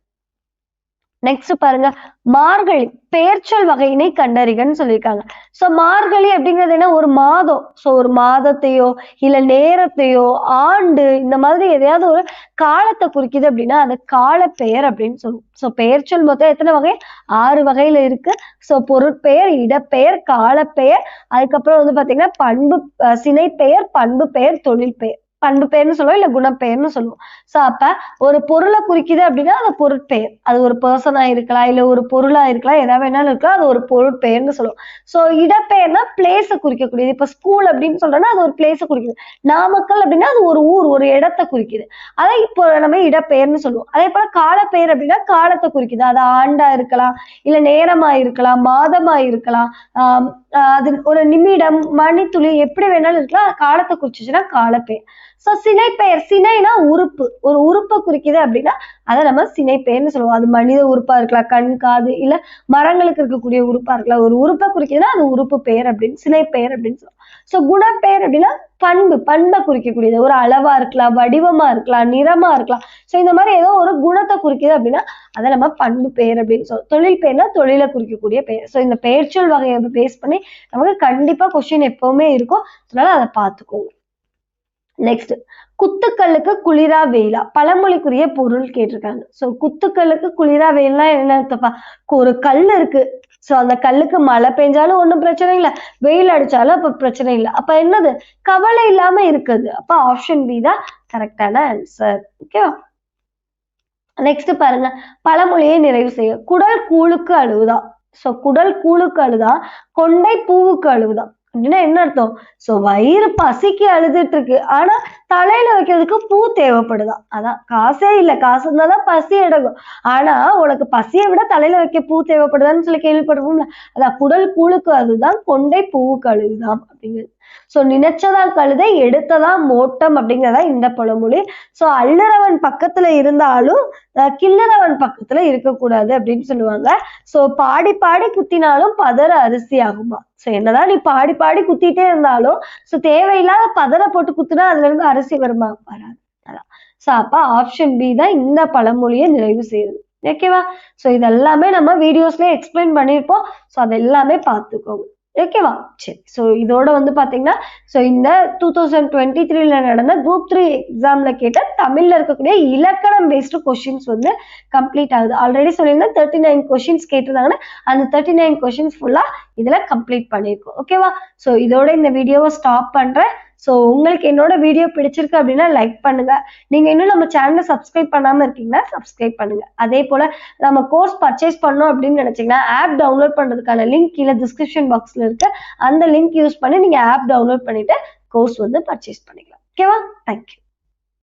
நெக்ஸ்ட் பாருங்க. மார்கழி பெயர்ச்சொல் வகையினை கண்டறிகன்னு சொல்லியிருக்காங்க. சோ மார்கழி அப்படிங்கிறது என்ன? ஒரு மாதம். சோ ஒரு மாதத்தையோ இல்ல நேரத்தையோ ஆண்டு இந்த மாதிரி எதையாவது ஒரு காலத்தை குறிக்குது அப்படின்னா அது கால பெயர் அப்படின்னு சொல்லுவோம். சோ பெயர்ச்சொல் மொத்தம் எத்தனை வகை? 6 வகையில இருக்கு. சோ பொருட்பெயர், இடப்பெயர், காலப்பெயர், அதுக்கப்புறம் வந்து பாத்தீங்கன்னா பண்பு, சினைப்பெயர், பண்பு பெயர், தொழில் பெயர். பண்பு பெயர்னு சொல்லுவோம், இல்ல குணப்பெயர்னு சொல்லுவோம். சோ அப்ப ஒரு பொருளை குறிக்குது அப்படின்னா அது பொருட்பெயர். அது ஒரு பர்சனா இருக்கலாம், இல்ல ஒரு பொருளா இருக்கலாம், எதா வேணாலும் இருக்கலாம், அது ஒரு பொருட்பெயர்னு சொல்லுவோம். சோ இடப்பெயர்னா பிளேஸ குறிக்கக்கூடியது. இப்ப ஸ்கூல் அப்படின்னு சொல்றோம்னா அது ஒரு பிளேஸ குறிக்குது. நாமக்கல் அப்படின்னா அது ஒரு ஊர், ஒரு இடத்தை குறிக்குது. அதை இப்போ நம்ம இடப்பெயர்னு சொல்லுவோம். அதே போல காலப்பெயர் அப்படின்னா காலத்தை குறிக்குது. அது ஆண்டா இருக்கலாம், இல்ல நேரமா இருக்கலாம், மாதமா இருக்கலாம், அது ஒரு நிமிடம், மணித்துளி, எப்படி வேணாலும் இருக்கலாம். காலத்தை குறிச்சுச்சுன்னா காலப்பெயர். சோ சினைப்பெயர், சினைனா உறுப்பு, ஒரு உறுப்பை குறிக்குது அப்படின்னா அதை நம்ம சினைப்பெயர்னு சொல்லுவோம். அது மனித உறுப்பா இருக்கலாம், கண், காது, இல்ல மரங்களுக்கு இருக்கக்கூடிய உறுப்பா இருக்கலாம். ஒரு உறுப்பை குறிக்குதுன்னா அது உறுப்பு பெயர் அப்படின்னு, சினைப்பெயர் அப்படின்னு சொல்லுவோம். சோ குணப்பெயர் அப்படின்னா பண்பை குறிக்கக்கூடியது. ஒரு அளவா இருக்கலாம், வடிவமா இருக்கலாம், நிறமா இருக்கலாம். சோ இந்த மாதிரி ஏதோ ஒரு குணத்தை குறிக்குது அப்படின்னா அதை நம்ம பண்பு பெயர் அப்படின்னு சொல்லுவோம். தொழில் பெயர்னா தொழிலை குறிக்கக்கூடிய பெயர். சோ இந்த பெயர்ச்சொல் வகையை பேஸ் பண்ணி நமக்கு கண்டிப்பா கொஸ்டின் எப்பவுமே இருக்கும். அதனால அதை பார்த்துக்கோங்க. நெக்ஸ்ட், குத்துக்கல்லுக்கு குளிரா வெயிலா பழமொழிக்குரிய பொருள் கேட்டிருக்காங்க. சோ குத்துக்கல்லுக்கு குளிரா வெயில்னா என்ன அர்த்தப்பா? ஒரு கல் இருக்கு. சோ அந்த கல்லுக்கு மழை பெஞ்சாலும் ஒண்ணும் பிரச்சனை இல்லை, வெயில் அடிச்சாலும் அப்ப பிரச்சனை இல்லை. அப்ப என்னது? கவலை இல்லாம இருக்குது. அப்ப ஆப்ஷன் பி தான் கரெக்டான ஆன்சர். ஓகேவா? நெக்ஸ்ட் பாருங்க. பழமொழியை நிறைவு செய்ய. குடல் கூழுக்கு அழுவுதா. சோ குடல் கூழுக்கு அழுதா, கொண்டை பூவுக்கு அழுவுதா அப்படின்னா என்ன அர்த்தம்? சோ வயிறு பசிக்கு அழுதுட்டு இருக்கு, ஆனா தலையில வைக்கிறதுக்கு பூ தேவைப்படுதான். அதான் காசே இல்ல, காசு இருந்தாதான் பசி எடுக்கும். ஆனா உனக்கு பசியை விட தலையில வைக்க பூ தேவைப்படுதான்னு சொல்லி கேள்விப்பட்டிருப்போம்ல. அதான் குடல் கூழுக்கு அதுதான், கொண்டை பூவுக்கு அழுகுதாம் அப்படிங்கிறது. சோ நினைச்சதான் கழுதை, எடுத்ததான் மோட்டம் அப்படிங்கிறதா இந்த பழமொழி. சோ அள்ளுறவன் பக்கத்துல இருந்தாலும் கிள்ளுறவன் பக்கத்துல இருக்கக்கூடாது அப்படின்னு சொல்லுவாங்க. சோ பாடி பாடி குத்தினாலும் பதற அரிசி ஆகுமா. சோ என்னதான் நீ பாடி பாடி குத்திட்டே இருந்தாலும் சோ தேவையில்லாத பதற போட்டு குத்துனா அதுல இருந்து அரிசி வருமா, வராது. அதான். சோ அப்ப ஆப்ஷன் பி தான் இந்த பழமொழியை நிறைவு செய்யுது. ஓகேவா. சோ இதெல்லாமே நம்ம வீடியோஸ்ல எக்ஸ்பிளைன் பண்ணிருப்போம். சோ அது எல்லாமே பார்த்துக்கோங்க. ஓகேவா. சரி. சோ இதோட வந்து பாத்தீங்கன்னா சோ இந்த 2023ல நடந்த குரூப் 3 எக்ஸாம்ல கேட்ட தமிழ்ல இருக்கக்கூடிய இலக்கணம் பேஸ்டு கொஸ்டின்ஸ் வந்து கம்ப்ளீட் ஆகுது. ஆல்ரெடி சொல்லியிருந்தேன் 39 கொஸ்டின்ஸ் கேட்டிருந்தாங்கன்னா அந்த 39 கொஸ்டின்ஸ் ஃபுல்லா இதுல கம்ப்ளீட் பண்ணிருக்கோம். ஓகேவா. சோ இதோட இந்த வீடியோவை ஸ்டாப் பண்றேன். சோ உங்களுக்கு என்னோட வீடியோ பிடிச்சிருக்கு அப்படின்னா லைக் பண்ணுங்க. நீங்க இன்னும் நம்ம சேனலை சப்ஸ்கிரைப் பண்ணாம இருக்கீங்கன்னா சப்ஸ்கிரைப் பண்ணுங்க. அதே போல நம்ம கோர்ஸ் பர்ச்சேஸ் பண்ணோம் அப்படின்னு நினைச்சீங்கன்னா ஆப் டவுன்லோட் பண்றதுக்கான லிங்க் கீழே டிஸ்கிரிப்ஷன் பாக்ஸ்ல இருக்கு. அந்த லிங்க் யூஸ் பண்ணி நீங்க ஆப் டவுன்லோட் பண்ணிட்டு கோர்ஸ் வந்து பர்ச்சேஸ் பண்ணிக்கலாம். ஓகேவா. தேங்க்யூ.